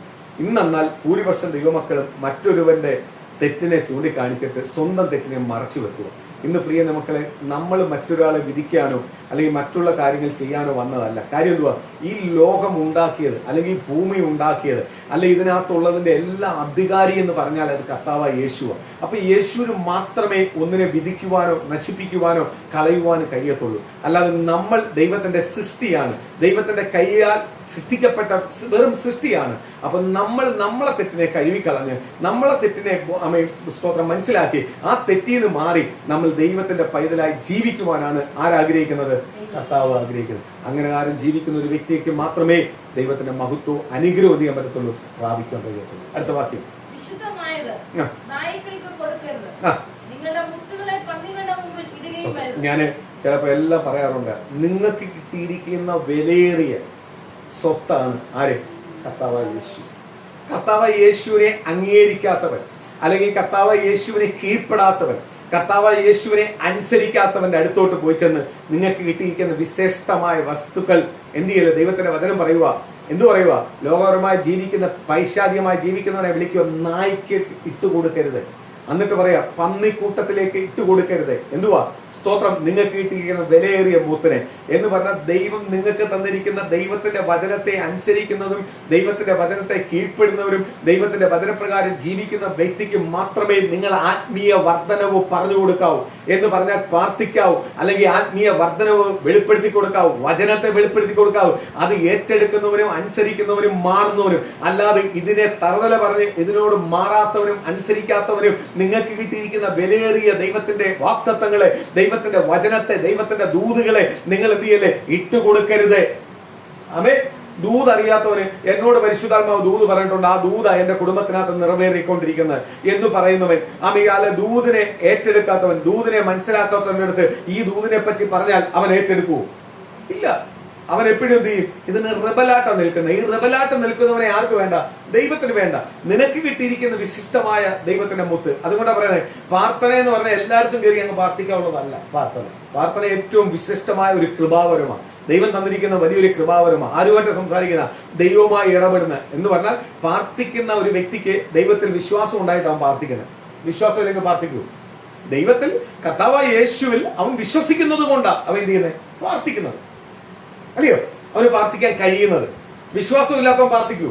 ഇന്നെന്നാൽ ഭൂരിപക്ഷം ദൈവമക്കളും മറ്റൊരുവന്റെ തെറ്റിനെ ചൂണ്ടിക്കാണിച്ചിട്ട് സ്വന്തം തെറ്റിനെ മറച്ചു വെക്കുക. ഇന്ന് പ്രിയ മക്കളെ, നമ്മൾ മറ്റൊരാളെ വിധിക്കാനോ അല്ലെങ്കിൽ മറ്റുള്ള കാര്യങ്ങൾ ചെയ്യാനോ വന്നതല്ല. കാര്യം എന്തുവാ? ഈ ലോകം ഉണ്ടാക്കിയത്, അല്ലെങ്കിൽ ഈ ഭൂമി ഉണ്ടാക്കിയത്, അല്ലെങ്കിൽ ഇതിനകത്തുള്ളതിന്റെ എല്ലാ അധികാരി എന്ന് പറഞ്ഞാൽ അത് കർത്താവായ യേശുവാണ്. അപ്പൊ യേശുവിന് മാത്രമേ ഒന്നിനെ വിധിക്കുവാനോ നശിപ്പിക്കുവാനോ കളയുവാനോ കഴിയത്തുള്ളൂ. അല്ലാതെ നമ്മൾ ദൈവത്തിന്റെ സൃഷ്ടിയാണ്, ദൈവത്തിന്റെ കൈയാൽ സൃഷ്ടിക്കപ്പെട്ട വെറും സൃഷ്ടിയാണ്. അപ്പൊ നമ്മളെ തെറ്റിനെ കഴുകിക്കളഞ്ഞ്, നമ്മളെ തെറ്റിനെ സ്തോത്രം മനസ്സിലാക്കി ആ തെറ്റിന്ന് മാറി നമ്മൾ ദൈവത്തിന്റെ പൈതലായി ജീവിക്കുവാനാണ് ആരാഗ്രഹിക്കുന്നത്? കർത്താവ് ആഗ്രഹിക്കുന്നത്. അങ്ങനെ ആരും ജീവിക്കുന്ന ഒരു വ്യക്തിക്ക് മാത്രമേ ദൈവത്തിന്റെ മഹത്വവും അനുഗ്രഹവും ചെയ്യാൻ പറ്റത്തുള്ളൂ, പ്രാപിക്കാൻ കഴിയത്തുള്ളൂ. അടുത്ത വാക്യം, ഞാന് ചിലപ്പോ എല്ലാം പറയാറുണ്ട്. നിങ്ങൾക്ക് കിട്ടിയിരിക്കുന്ന വിലയേറിയ സ്വത്താണ് ആര്? കർത്താവായ യേശു. കർത്താവായ യേശുവിനെ അംഗീകരിക്കാത്തവൻ, അല്ലെങ്കിൽ കർത്താവായ യേശുവിനെ കീഴ്പ്പെടാത്തവൻ, കർത്താവായ യേശുവിനെ അനുസരിക്കാത്തവന്റെ അടുത്തോട്ട് പോയി ചെന്ന് നിങ്ങൾക്ക് കിട്ടിയിരിക്കുന്ന വിശേഷമായ വസ്തുക്കൾ എന്ത് ചെയ്യല്? ദൈവത്തിന്റെ വചനം പറയുക. എന്തു പറയുക? ലോകപരമായി ജീവിക്കുന്ന, പൈശാചികമായി ജീവിക്കുന്നവനെ വിളിക്കുക, നായ്ക്ക് ഇട്ടുകൊടുക്കരുത്. എന്നിട്ട് പറയാ, പന്നിക്കൂട്ടത്തിലേക്ക് ഇട്ടുകൊടുക്കരുത്. എന്തുവാ? സ്തോത്രം. നിങ്ങൾക്ക് കിട്ടിയിരിക്കുന്ന വിലയേറിയ മൂത്തിനെ എന്ന് പറഞ്ഞാൽ, ദൈവം നിങ്ങൾക്ക് തന്നിരിക്കുന്ന ദൈവത്തിന്റെ വചനത്തെ അനുസരിക്കുന്നതും ദൈവത്തിന്റെ വചനത്തെ കീഴ്പ്പെടുന്നവരും ദൈവത്തിന്റെ വചനപ്രകാരം ജീവിക്കുന്ന വ്യക്തിക്ക് മാത്രമേ നിങ്ങൾ ആത്മീയ വർധനവ് പറഞ്ഞു കൊടുക്കാവൂ. എന്ന് പറഞ്ഞാൽ പ്രാർത്ഥിക്കാവൂ, അല്ലെങ്കിൽ ആത്മീയ വർധനവ് വെളിപ്പെടുത്തി കൊടുക്കാവൂ, വചനത്തെ വെളിപ്പെടുത്തി കൊടുക്കാവൂ. അത് ഏറ്റെടുക്കുന്നവരും അനുസരിക്കുന്നവരും മാറുന്നവരും. അല്ലാതെ ഇതിനെ തറുതല പറഞ്ഞ് ഇതിനോട് മാറാത്തവരും അനുസരിക്കാത്തവരും നിങ്ങൾക്ക് കിട്ടിയിരിക്കുന്ന വിലയേറിയ ദൈവത്തിന്റെ വാഗ്ദത്തങ്ങളെ, ദൈവത്തിന്റെ വചനത്തെ, ദൈവത്തിന്റെ ദൂതുകളെ നിങ്ങൾ എന്ത് ചെയ്യല്ലേ? ഇട്ടുകൊടുക്കരുത്. ആമേൻ. ദൂത് അറിയാത്തവന് എന്നോട് പരിശുദ്ധാത്മാവ് ദൂത് പറഞ്ഞിട്ടുണ്ട്, ആ ദൂത എന്റെ കുടുംബത്തിനകത്ത് നിറവേറിക്കൊണ്ടിരിക്കുന്നത് എന്ന് പറയുന്നവൻ, ആമേൻ, ദൂതിനെ ഏറ്റെടുക്കാത്തവൻ, ദൂതിനെ മനസ്സിലാക്കാത്തവന്റെ അടുത്ത് ഈ ദൂതിനെ പറ്റി പറഞ്ഞാൽ അവൻ ഏറ്റെടുക്കൂ? ഇല്ല. അവൻ എപ്പോഴും എന്ത് ചെയ്യും? ഇതിന് റിബലാട്ടം നിൽക്കുന്ന, ഈ റിബലാട്ടം നിൽക്കുന്നവനെ ആർക്ക് വേണ്ട? ദൈവത്തിന് വേണ്ട. നിനക്ക് കിട്ടിയിരിക്കുന്ന വിശിഷ്ടമായ ദൈവത്തിന്റെ മുത്ത്. അതുകൊണ്ടാണ് പറയുന്നത്, പ്രാർത്ഥന എന്ന് പറഞ്ഞാൽ എല്ലാവർക്കും കയറി അങ്ങ് പ്രാർത്ഥിക്കാനുള്ളതല്ല. പ്രാർത്ഥന ഏറ്റവും വിശിഷ്ടമായ ഒരു കൃപാവരമാണ്. ദൈവം തന്നിരിക്കുന്ന വലിയൊരു കൃപാവരമാണ്. ആരുമായിട്ട് സംസാരിക്കുന്ന, ദൈവവുമായി ഇടപെടുന്ന എന്ന് പറഞ്ഞാൽ, പ്രാർത്ഥിക്കുന്ന ഒരു വ്യക്തിക്ക് ദൈവത്തിൽ വിശ്വാസം ഉണ്ടായിട്ടാണ് പ്രാർത്ഥിക്കുന്നത്. വിശ്വാസം ഇല്ലെങ്കിൽ പ്രാർത്ഥിക്കൂ? ദൈവത്തിൽ, കർത്താവായ യേശുവിൽ അവൻ വിശ്വസിക്കുന്നത് കൊണ്ടാണ് അവൻ എന്ത് ചെയ്യുന്നത്? പ്രാർത്ഥിക്കുന്നത്. അല്ലയോ? അവന് പ്രാർത്ഥിക്കാൻ കഴിയുന്നത്. വിശ്വാസം ഇല്ലാത്തവൻ പ്രാർത്ഥിക്കൂ?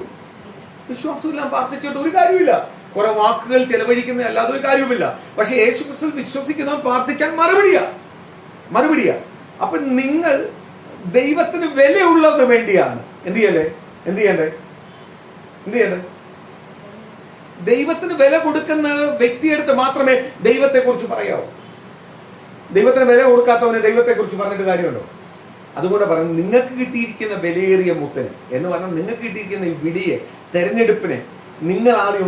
വിശ്വാസം ഇല്ലാൻ പ്രാർത്ഥിച്ചിട്ട് ഒരു കാര്യമില്ല. കുറെ വാക്കുകൾ ചെലവഴിക്കുന്ന അല്ലാതെ ഒരു കാര്യവുമില്ല. പക്ഷെ യേശു ക്രിസ്തുവിൽ വിശ്വസിക്കുന്നവൻ പ്രാർത്ഥിച്ചാൽ മറുപടിയാ. അപ്പൊ നിങ്ങൾ ദൈവത്തിന് വിലയുള്ളതിന് വേണ്ടിയാണ് എന്ത് ചെയ്യണ്ടേ? ദൈവത്തിന് വില കൊടുക്കുന്ന വ്യക്തിയെടുത്ത് മാത്രമേ ദൈവത്തെ കുറിച്ച് പറയാവൂ. ദൈവത്തിന് വില കൊടുക്കാത്തവന് ദൈവത്തെ കുറിച്ച് പറഞ്ഞിട്ട് കാര്യമുണ്ടോ? അതുകൊണ്ട് പറഞ്ഞു, നിങ്ങൾക്ക് കിട്ടിയിരിക്കുന്ന വിലയേറിയ മുത്തന് എന്ന് പറഞ്ഞാൽ, നിങ്ങൾക്ക് കിട്ടിയിരിക്കുന്ന ഈ വിളിയെ, തെരഞ്ഞെടുപ്പിനെ നിങ്ങൾ ആദ്യം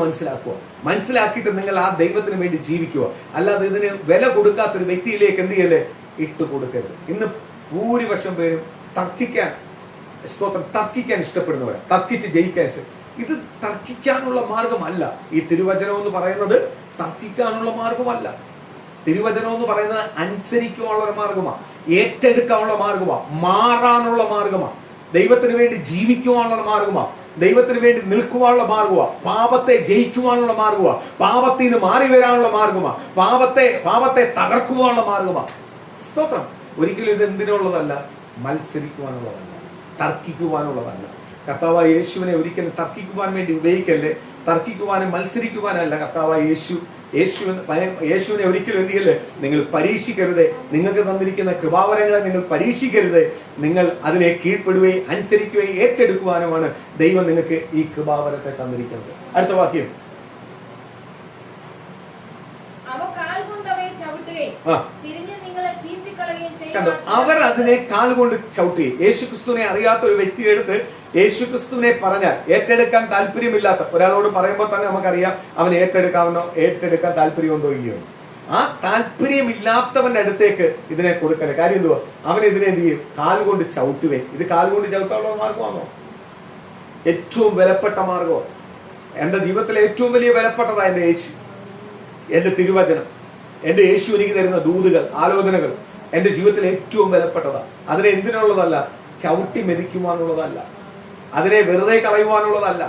മനസ്സിലാക്കിയിട്ട് നിങ്ങൾ ആ ദൈവത്തിന് വേണ്ടി ജീവിക്കുക. അല്ലാതെ ഇതിന് വില കൊടുക്കാത്തൊരു വ്യക്തിയിലേക്ക് എന്ത് ചെയ്യല്ലേ, ഇട്ട് കൊടുക്കരുത്. ഇന്ന് ഭൂരിപക്ഷം പേരും തർക്കിക്കാൻ ഇഷ്ടപ്പെടുന്നവരാണ്, തർക്കിച്ച് ജയിക്കാൻ ഇത് തർക്കിക്കാനുള്ള മാർഗമല്ല. ഈ തിരുവചനം എന്ന് പറയുന്നത് തർക്കിക്കാനുള്ള മാർഗമല്ല. തിരുവചനം എന്ന് പറയുന്നത് അനുസരിക്കാനുള്ള ഒരു മാർഗമാണ്, ഏറ്റെടുക്കാനുള്ള മാർഗമാണ്, മാറാനുള്ള മാർഗമാണ്, ദൈവത്തിന് വേണ്ടി ജീവിക്കുവാനുള്ള മാർഗമാണ്, ദൈവത്തിന് വേണ്ടി നിൽക്കുവാനുള്ള മാർഗമാണ്, പാപത്തെ ജയിക്കുവാനുള്ള മാർഗമാണ്, പാപത്തിൽ നിന്ന് മാറി വരാനുള്ള മാർഗമാണ്, പാപത്തെ തകർക്കുവാനുള്ള മാർഗമാണ്. സ്തോത്രം. ഒരിക്കലും ഇത് എന്തിനുള്ളതല്ല, മത്സരിക്കുവാനുള്ളതല്ല, തർക്കിക്കുവാനുള്ളതല്ല. കർത്താവായ യേശുവിനെ ഒരിക്കലും തർക്കിക്കുവാൻ വേണ്ടി ഉപയോഗിക്കല്ലേ, തർക്കിക്കുവാനും മത്സരിക്കുവാനല്ല. കർത്താവായ യേശുവിനെ ഒരിക്കലും എന്ത് ചെയ്യല്ലേ, നിങ്ങൾ പരീക്ഷിക്കരുത്. നിങ്ങൾക്ക് തന്നിരിക്കുന്ന കൃപാവരങ്ങളെ നിങ്ങൾ പരീക്ഷിക്കരുത്. നിങ്ങൾ അതിനെ കീഴ്പ്പെടുകയും അനുസരിക്കുകയും ഏറ്റെടുക്കുവാനുമാണ് ദൈവം നിങ്ങൾക്ക് ഈ കൃപാവരത്തെ തന്നിരിക്കുന്നത്. അടുത്ത വാക്യം. കണ്ടോ, അവർ അതിനെ കാൽ കൊണ്ട് ചവിട്ടി. യേശുക്രിസ്തുവിനെ അറിയാത്ത ഒരു വ്യക്തിയെ എടുത്ത് യേശുക്രിസ്തുവിനെ പറഞ്ഞാൽ, ഏറ്റെടുക്കാൻ താല്പര്യമില്ലാത്ത ഒരാളോട് പറയുമ്പോൾ തന്നെ നമുക്കറിയാം അവൻ ഏറ്റെടുക്കാൻ താല്പര്യമുണ്ടോ ഇല്ലയോ. ആ താല്പര്യമില്ലാത്തവന്റെ അടുത്തേക്ക് ഇതിനെ കൊടുക്കല്. കാര്യം എന്തുവാ, അവൻ ഇതിനെ എന്ത് ചെയ്യും, കാലുകൊണ്ട് ചവിട്ടുവേ. ഇത് കാലുകൊണ്ട് ചവിട്ടാനുള്ള മാർഗമാണോ? ഏറ്റവും വിലപ്പെട്ട മാർഗമാണ്. എന്റെ ജീവിതത്തിലെ ഏറ്റവും വലിയ വിലപ്പെട്ടതാ എന്റെ യേശു, എന്റെ തിരുവചനം, എന്റെ യേശു എനിക്ക് തരുന്ന ദൂതുകൾ, ആലോചനകൾ എന്റെ ജീവിതത്തിലെ ഏറ്റവും വിലപ്പെട്ടതാ. അതിനെ എന്തിനുള്ളതല്ല, ചവിട്ടി മെതിക്കുവാനുള്ളതല്ല, അതിനെ വെറുതെ കളയുവാനുള്ളതല്ല,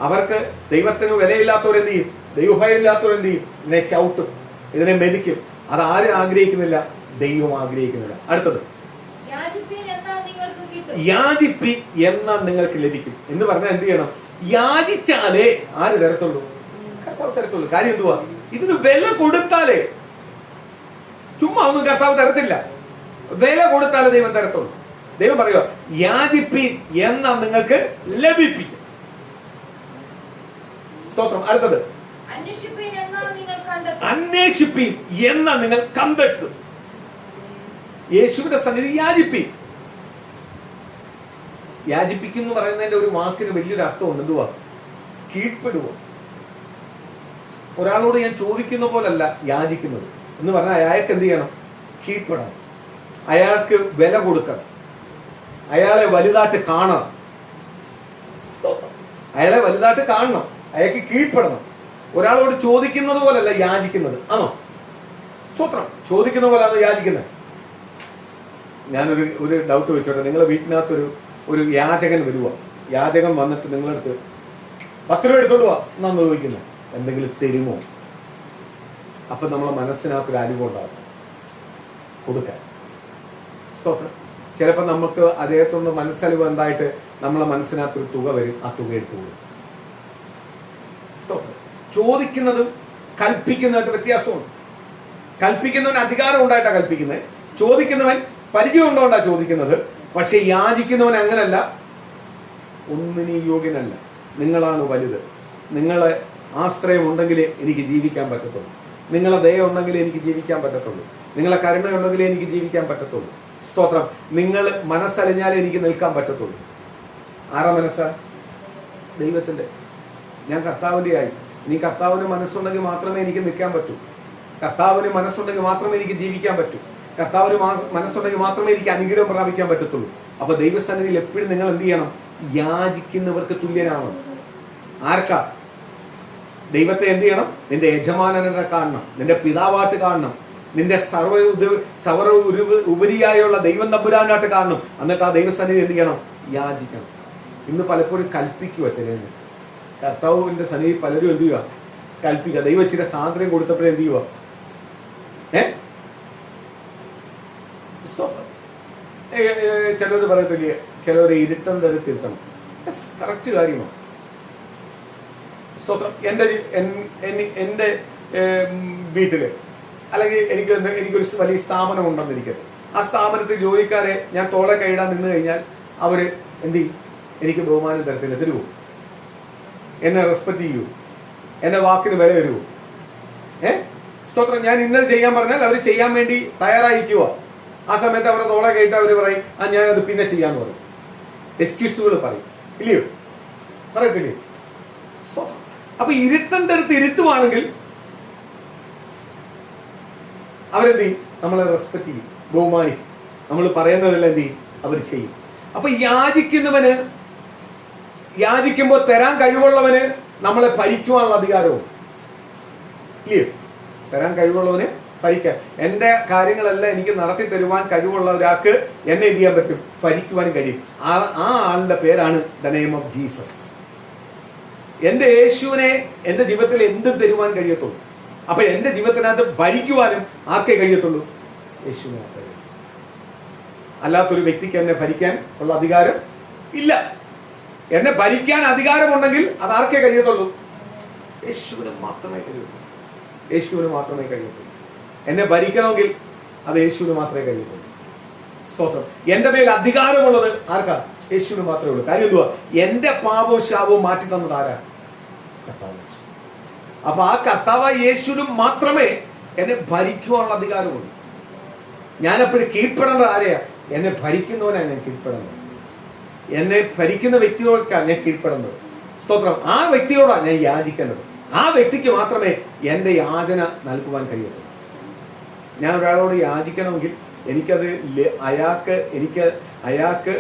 അവർക്ക് ദൈവത്തിന് വിലയില്ലാത്തവരെന്ത് ചെയ്യും, ദൈവഭയമില്ലാത്തവരെന്ത് ചെയ്യും, ഇതിനെ ചവിട്ടും, ഇതിനെ മെതിക്കും. അതാരും ആഗ്രഹിക്കുന്നില്ല, ദൈവം ആഗ്രഹിക്കുന്നില്ല. അടുത്തത്, യാചിപ്പി എന്നാൽ നിങ്ങൾക്ക് ലഭിക്കും എന്ന് പറഞ്ഞാൽ എന്ത് ചെയ്യണം, യാചിച്ചാലേ ആര് തരത്തുള്ളൂ, കർത്താവ് തരത്തുള്ളൂ. കാര്യം എന്തുവാ, ഇതിന് വില കൊടുത്താലേ, ചുമ്മാ ഒന്നും കർത്താവ് തരത്തില്ല, വില കൊടുത്താലേ ദൈവം തരത്തുള്ളൂ. ദൈവം പറയുക, യാചിപ്പീൻ എന്നാൽ നിങ്ങൾക്ക് ലഭിപ്പിക്കും. സ്തോത്രം. അടുത്തത്, അന്വേഷിപ്പീൻ എന്നാൽ നിങ്ങൾ കണ്ടെത്തും. യേശുവിന്റെ സന്നിധി യാചിപ്പീൻ. യാചിപ്പിക്കും എന്ന് പറയുന്നതിന്റെ ഒരു വാക്കിന് വലിയൊരു അർത്ഥമുണ്ട്. എന്തുവാ, കീഴ്പ്പെടുക. ഒരാളോട് ഞാൻ ചോദിക്കുന്ന പോലല്ല യാചിക്കുന്നത് എന്ന് പറഞ്ഞാൽ അയാൾക്ക് എന്ത് ചെയ്യണം, കീഴ്പ്പെടണം, അയാൾക്ക് വില കൊടുക്കണം, അയാളെ വലുതായിട്ട് കാണണം. അയാളെ വലുതായിട്ട് കാണണം, അയാൾക്ക് കീഴ്പ്പെടണം. ഒരാളോട് ചോദിക്കുന്നത് പോലല്ല യാചിക്കുന്നത്, ആണോ? സ്തോത്രം. ചോദിക്കുന്ന പോലെയാണ് യാചിക്കുന്നത്. ഞാനൊരു ഡൗട്ട് വെച്ചോട്ടെ. നിങ്ങളെ വീട്ടിനകത്തൊരു യാചകൻ വരുക, യാചകൻ വന്നിട്ട് നിങ്ങളടുത്ത് 10 രൂപ എടുത്തോണ്ട് പോവാ എന്നാണ് ചോദിക്കുന്നത്, എന്തെങ്കിലും തരുമോ? അപ്പൊ നമ്മളെ മനസ്സിനകത്തൊരു അനുഭവം കൊടുക്കാൻ. സ്തോത്രം. ചിലപ്പോൾ നമുക്ക് അദ്ദേഹത്തോട് മനസ്സലിവ് എന്തായിട്ട് നമ്മളെ മനസ്സിനകത്തൊരു തുക വരും, ആ തുക എടുത്തു കൊടുക്കും. സ്തോത്രം. ചോദിക്കുന്നതും കൽപ്പിക്കുന്നതായിട്ട് വ്യത്യാസമുണ്ട്. കൽപ്പിക്കുന്നവൻ അധികാരം ഉണ്ടായിട്ടാണ് കൽപ്പിക്കുന്നത്, ചോദിക്കുന്നവൻ പരിചയം ഉണ്ടോണ്ടാ ചോദിക്കുന്നത്. പക്ഷെ യാചിക്കുന്നവൻ അങ്ങനല്ല, ഒന്നിനും യോഗ്യനല്ല. നിങ്ങളാണ് വലുത്, നിങ്ങളെ ആശ്രയം ഉണ്ടെങ്കിലേ എനിക്ക് ജീവിക്കാൻ പറ്റത്തുള്ളൂ, നിങ്ങളെ ദയ ഉണ്ടെങ്കിലേ എനിക്ക് ജീവിക്കാൻ പറ്റത്തുള്ളൂ, നിങ്ങളെ കരുണയുണ്ടെങ്കിലേ എനിക്ക് ജീവിക്കാൻ പറ്റത്തുള്ളൂ. സ്തോത്രം. നിങ്ങൾ മനസ്സലിഞ്ഞാലേ എനിക്ക് നിൽക്കാൻ പറ്റത്തുള്ളൂ. ആരാ മനസ്സാ? ദൈവത്തിന്റെ. ഞാൻ കർത്താവിന്റെ ആയി. ഇനി കർത്താവിന് മനസ്സുണ്ടെങ്കിൽ മാത്രമേ എനിക്ക് നിൽക്കാൻ പറ്റൂ, കർത്താവിന് മനസ്സുണ്ടെങ്കിൽ മാത്രമേ എനിക്ക് ജീവിക്കാൻ പറ്റൂ, കർത്താവിന് മനസ്സുണ്ടെങ്കിൽ മാത്രമേ എനിക്ക് അനുഗ്രഹം പ്രാപിക്കാൻ പറ്റത്തുള്ളൂ. അപ്പൊ ദൈവസന്നിധിയിൽ എപ്പോഴും നിങ്ങൾ എന്ത് ചെയ്യണം, യാചിക്കുന്നവർക്ക് തുല്യനാവണം. ആർക്കാ? ദൈവത്തെ എന്ത് ചെയ്യണം, നിന്റെ യജമാനനെ കാണണം, നിന്റെ പിതാവായിട്ട് കാണണം, നിന്റെ സർവ ഉപരിയായുള്ള ദൈവം തമ്പുരാനായിട്ട് കാണണം. എന്നിട്ട് ആ ദൈവസന്നിധി എന്ത് ചെയ്യണം, യാചിക്കണം. ഇന്ന് പലപ്പോഴും കൽപ്പിക്കുക. ചിലര് കർത്താവിന്റെ സന്നിധി പലരും എന്ത് ചെയ്യുക, കൽപ്പിക്കുക. ദൈവം ഇച്ചിരി സ്വാതന്ത്ര്യം കൊടുത്തപ്പോഴേ എന്ത് ചെയ്യുക, ചിലർ പറയത്തില്ലേ, ചിലവരെ ഇരുട്ടം തരത്തിരുത്തണം. കറക്റ്റ് കാര്യമാണ്. സ്തോത്രം. എൻ്റെ വീട്ടില് അല്ലെങ്കിൽ എനിക്കൊരു വലിയ സ്ഥാപനം ഉണ്ടെന്നിരിക്കട്ടെ. ആ സ്ഥാപനത്തിൽ ജോലിക്കാരെ ഞാൻ തോളെ കൈയിടാൻ നിന്ന് കഴിഞ്ഞാൽ അവര് എന്ത് ചെയ്യും, എനിക്ക് ബഹുമാനം തരത്തില്ല, തരുമോ? എന്നെ റെസ്പെക്ട് ചെയ്യൂ? എന്റെ വാക്കിന് വില വരുമോ? സ്തോത്രം. ഞാൻ ഇന്നത് ചെയ്യാൻ പറഞ്ഞാൽ അവർ ചെയ്യാൻ വേണ്ടി തയ്യാറായിരിക്കുക. ആ സമയത്ത് അവരുടെ തോളെ കയറ്റി അവർ പറയും, ഞാനത് പിന്നെ ചെയ്യാന്ന് പറയും, എക്സ്ക്യൂസുകൾ പറയും, ഇല്ലയോ? പറയത്തില്ലേ? അപ്പൊ ഇരുത്തന്റെ അടുത്ത് ഇരുത്തുവാണെങ്കിൽ അവരെന്ത് ചെയ്യും? നമ്മളെ റെസ്പെക്ട് ചെയ്യും, ബഹുമാനിക്കും. നമ്മൾ പറയുന്നതെല്ലാം എന്ത് ചെയ്യും? അവർ ചെയ്യും. അപ്പൊ യാചിക്കുമ്പോൾ തരാൻ കഴിവുള്ളവന് നമ്മളെ ഭരിക്കുവാനുള്ള അധികാരവും ഇല്ലയോ? തരാൻ കഴിവുള്ളവന് ഭരിക്കാൻ, എന്റെ കാര്യങ്ങളെല്ലാം എനിക്ക് നടത്തി തരുവാൻ കഴിവുള്ള ഒരാൾക്ക് എന്നെ എന്ത് ചെയ്യാൻ പറ്റും? ഭരിക്കുവാനും കഴിയും. ആ ആളുടെ പേരാണ് ദ നെയിം ഓഫ് ജീസസ്. എന്റെ യേശുവിനെ എന്റെ ജീവിതത്തിൽ എന്തും തരുവാൻ കഴിയത്തുള്ളൂ. അപ്പൊ എന്റെ ജീവിതത്തിനകത്ത് ഭരിക്കുവാനും ആർക്കേ കഴിയത്തുള്ളൂ? യേശുവിനെ മാത്രമേ. അല്ലാത്തൊരു വ്യക്തിക്ക് എന്നെ ഭരിക്കാൻ ഉള്ള അധികാരം ഇല്ല. എന്നെ ഭരിക്കാൻ അധികാരമുണ്ടെങ്കിൽ അത് ആർക്കേ കഴിയത്തുള്ളൂ? യേശുവിന് മാത്രമേ കഴിയത്തുള്ളൂ. യേശുവിന് മാത്രമേ കഴിയത്തുള്ളൂ. എന്നെ ഭരിക്കണമെങ്കിൽ അത് യേശുവിന് മാത്രമേ കഴിയത്തുള്ളൂ. സ്തോത്രം. എന്റെ മേൽ അധികാരമുള്ളത് ആർക്കാ? യേശുവിന് മാത്രമേ ഉള്ളൂ. കാര്യം എന്തുവാ? എന്റെ പാപവും ശാപവും മാറ്റി തന്നത് ആരാ? കർത്താവ്. അപ്പൊ ആ കർത്താവ് യേശുവിന് മാത്രമേ എന്നെ ഭരിക്കുവാനുള്ള അധികാരമുള്ളൂ. ഞാനെപ്പോഴും കീഴ്പ്പെടേണ്ടത് ആരെയാ? എന്നെ ഭരിക്കുന്നവനാണ് ഞാൻ കീഴ്പ്പെടേണ്ടത്. എന്നെ ഭരിക്കുന്ന വ്യക്തികൾക്കാണ് ഞാൻ കീഴ്പ്പെടുന്നത്. സ്തോത്രം. ആ വ്യക്തിയോടാണ് ഞാൻ യാചിക്കേണ്ടത്. ആ വ്യക്തിക്ക് മാത്രമേ എന്റെ യാചന നൽകുവാൻ കഴിയത്തുള്ളൂ. ഞാൻ ഒരാളോട് യാചിക്കണമെങ്കിൽ അയാൾക്ക്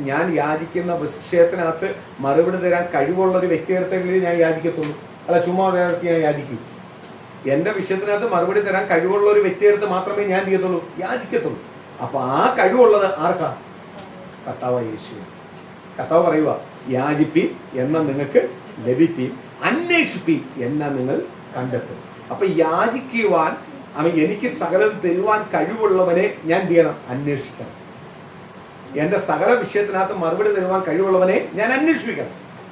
ഞാൻ യാചിക്കുന്ന വിഷയത്തിനകത്ത് മറുപടി തരാൻ കഴിവുള്ള ഒരു വ്യക്തിയെടുത്തെങ്കിലും ഞാൻ യാചിക്കത്തുള്ളൂ. അല്ല, ചുമ്മാ ഒരാൾക്ക് ഞാൻ യാചിക്കൂ. എന്റെ വിഷയത്തിനകത്ത് മറുപടി തരാൻ കഴിവുള്ള ഒരു വ്യക്തിയെടുത്ത് മാത്രമേ ഞാൻ ചെയ്യത്തുള്ളൂ, യാചിക്കത്തുള്ളൂ. അപ്പൊ ആ കഴിവുള്ളത് ആർക്കാ? കർത്താവ് യേശു. കർത്താവ് പറയുക, യാചിപ്പീൻ എന്നാൽ നിങ്ങൾക്ക് ലഭിപ്പീൻ, അന്വേഷിപ്പീൻ എന്നാൽ നിങ്ങൾ കണ്ടെത്തും. അപ്പൊ യാചിക്കുവാൻ എനിക്ക് സകലം തരുവാൻ കഴിവുള്ളവനെ ഞാൻ എന്ത് ചെയ്യണം? അന്വേഷിക്കണം. എന്റെ സകല വിഷയത്തിനകത്ത് മറുപടി തരുവാൻ കഴിവുള്ളവനെ ഞാൻ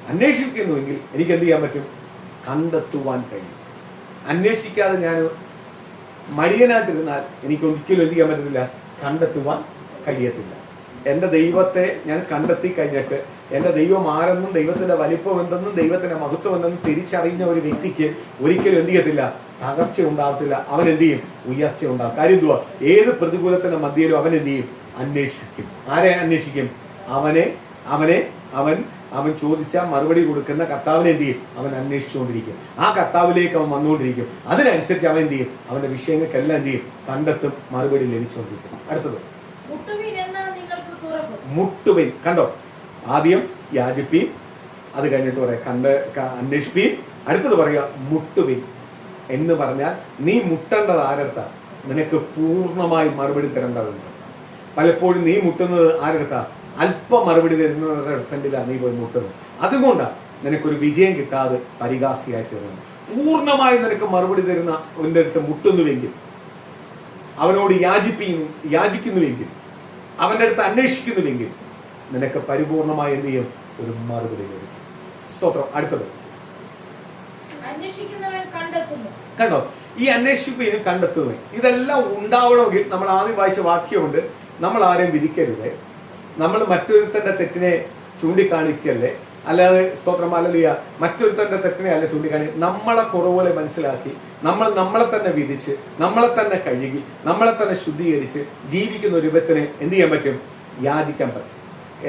അന്വേഷിക്കുന്നുവെങ്കിൽ എനിക്ക് എന്ത് ചെയ്യാൻ പറ്റും? കണ്ടെത്തുവാൻ കഴിയും. അന്വേഷിക്കാതെ ഞാൻ മടിയനായിട്ടിരുന്നാൽ എനിക്ക് ഒരിക്കലും എന്ത് ചെയ്യാൻ പറ്റത്തില്ല? കണ്ടെത്തുവാൻ കഴിയത്തില്ല. എൻ്റെ ദൈവത്തെ ഞാൻ കണ്ടെത്തി കഴിഞ്ഞിട്ട് എൻ്റെ ദൈവം ആരെന്നും ദൈവത്തിന്റെ വലിപ്പം എന്തെന്നും ദൈവത്തിന്റെ മഹത്വം എന്തെന്നും തിരിച്ചറിയുന്ന ഒരു വ്യക്തിക്ക് ഒരിക്കലും എന്ത് ചെയ്യത്തില്ല? തകർച്ച ഉണ്ടാകത്തില്ല. അവൻ എന്ത് ചെയ്യും? ഉയർച്ച ഉണ്ടാകും. കാര്യം എന്തുവാ? ഏത് പ്രതികൂലത്തിന്റെ മധ്യയിലും അവൻ എന്ത് ചെയ്യും? അന്വേഷിക്കും. ആരെ അന്വേഷിക്കും? അവൻ ചോദിച്ചാൽ മറുപടി കൊടുക്കുന്ന കർത്താവിനെ എന്ത് ചെയ്യും? അവൻ അന്വേഷിച്ചുകൊണ്ടിരിക്കും. ആ കർത്താവിലേക്ക് അവൻ വന്നുകൊണ്ടിരിക്കും. അതിനനുസരിച്ച് അവൻ എന്ത് ചെയ്യും? അവന്റെ വിഷയങ്ങൾക്കെല്ലാം എന്ത് ചെയ്യും? കണ്ടെത്തും, മറുപടി ലഭിച്ചുകൊണ്ടിരിക്കും. അടുത്തത് മുട്ടുവിൻ. കണ്ടോ? ആദ്യം യാചിപ്പീൻ, അത് കഴിഞ്ഞിട്ട് പറയാം അന്വേഷിപ്പീൻ, അടുത്തത് പറയുക മുട്ടുവിൻ എന്ന് പറഞ്ഞാൽ നീ മുട്ടേണ്ടത് ആരെടുത്താ? നിനക്ക് പൂർണ്ണമായി മറുപടി തരേണ്ടതുണ്ട്. പലപ്പോഴും നീ മുട്ടുന്നത് ആരെടുത്താ? അല്പം മറുപടി തരുന്നവരുടെ ഫ്രണ്ടിലാണ് നീ പോയി മുട്ടുന്നത്. അതുകൊണ്ടാണ് നിനക്കൊരു വിജയം കിട്ടാതെ പരിഹാസിയായി തീർന്നത്. പൂർണ്ണമായി നിനക്ക് മറുപടി തരുന്ന അവൻ്റെ അടുത്ത് മുട്ടുന്നുവെങ്കിൽ, അവനോട് യാചിക്കുന്നുവെങ്കിൽ, അവന്റെ അടുത്ത് അന്വേഷിക്കുന്നുവെങ്കിൽ നിനക്ക് പരിപൂർണമായി എന്ത് ചെയ്യും? ഒരു മറുപടി ലഭിക്കും. സ്തോത്രം. അടുത്തത് കണ്ടോ? ഈ അന്വേഷിപ്പിനും കണ്ടെത്തുന്നു. ഇതെല്ലാം ഉണ്ടാവണമെങ്കിൽ നമ്മൾ ആദ്യം വായിച്ച വാക്യമുണ്ട്, നമ്മൾ ആരെയും വിധിക്കരുത്, നമ്മൾ മറ്റൊരുത്തന്റെ തെറ്റിനെ ചൂണ്ടിക്കാണിക്കല്ലേ. അല്ലാതെ സ്തോത്രം അല്ലലിയ മറ്റൊരുത്തന്റെ തെറ്റിനെ അല്ല ചൂണ്ടിക്കാണി. നമ്മളെ കുറവുകളെ മനസ്സിലാക്കി നമ്മളെ തന്നെ വിധിച്ച് നമ്മളെ തന്നെ കഴുകി നമ്മളെ തന്നെ ശുദ്ധീകരിച്ച് ജീവിക്കുന്ന ഒരു വ്യക്തിനെ എന്ത് ചെയ്യാൻ പറ്റും? യാചിക്കാൻ പറ്റും.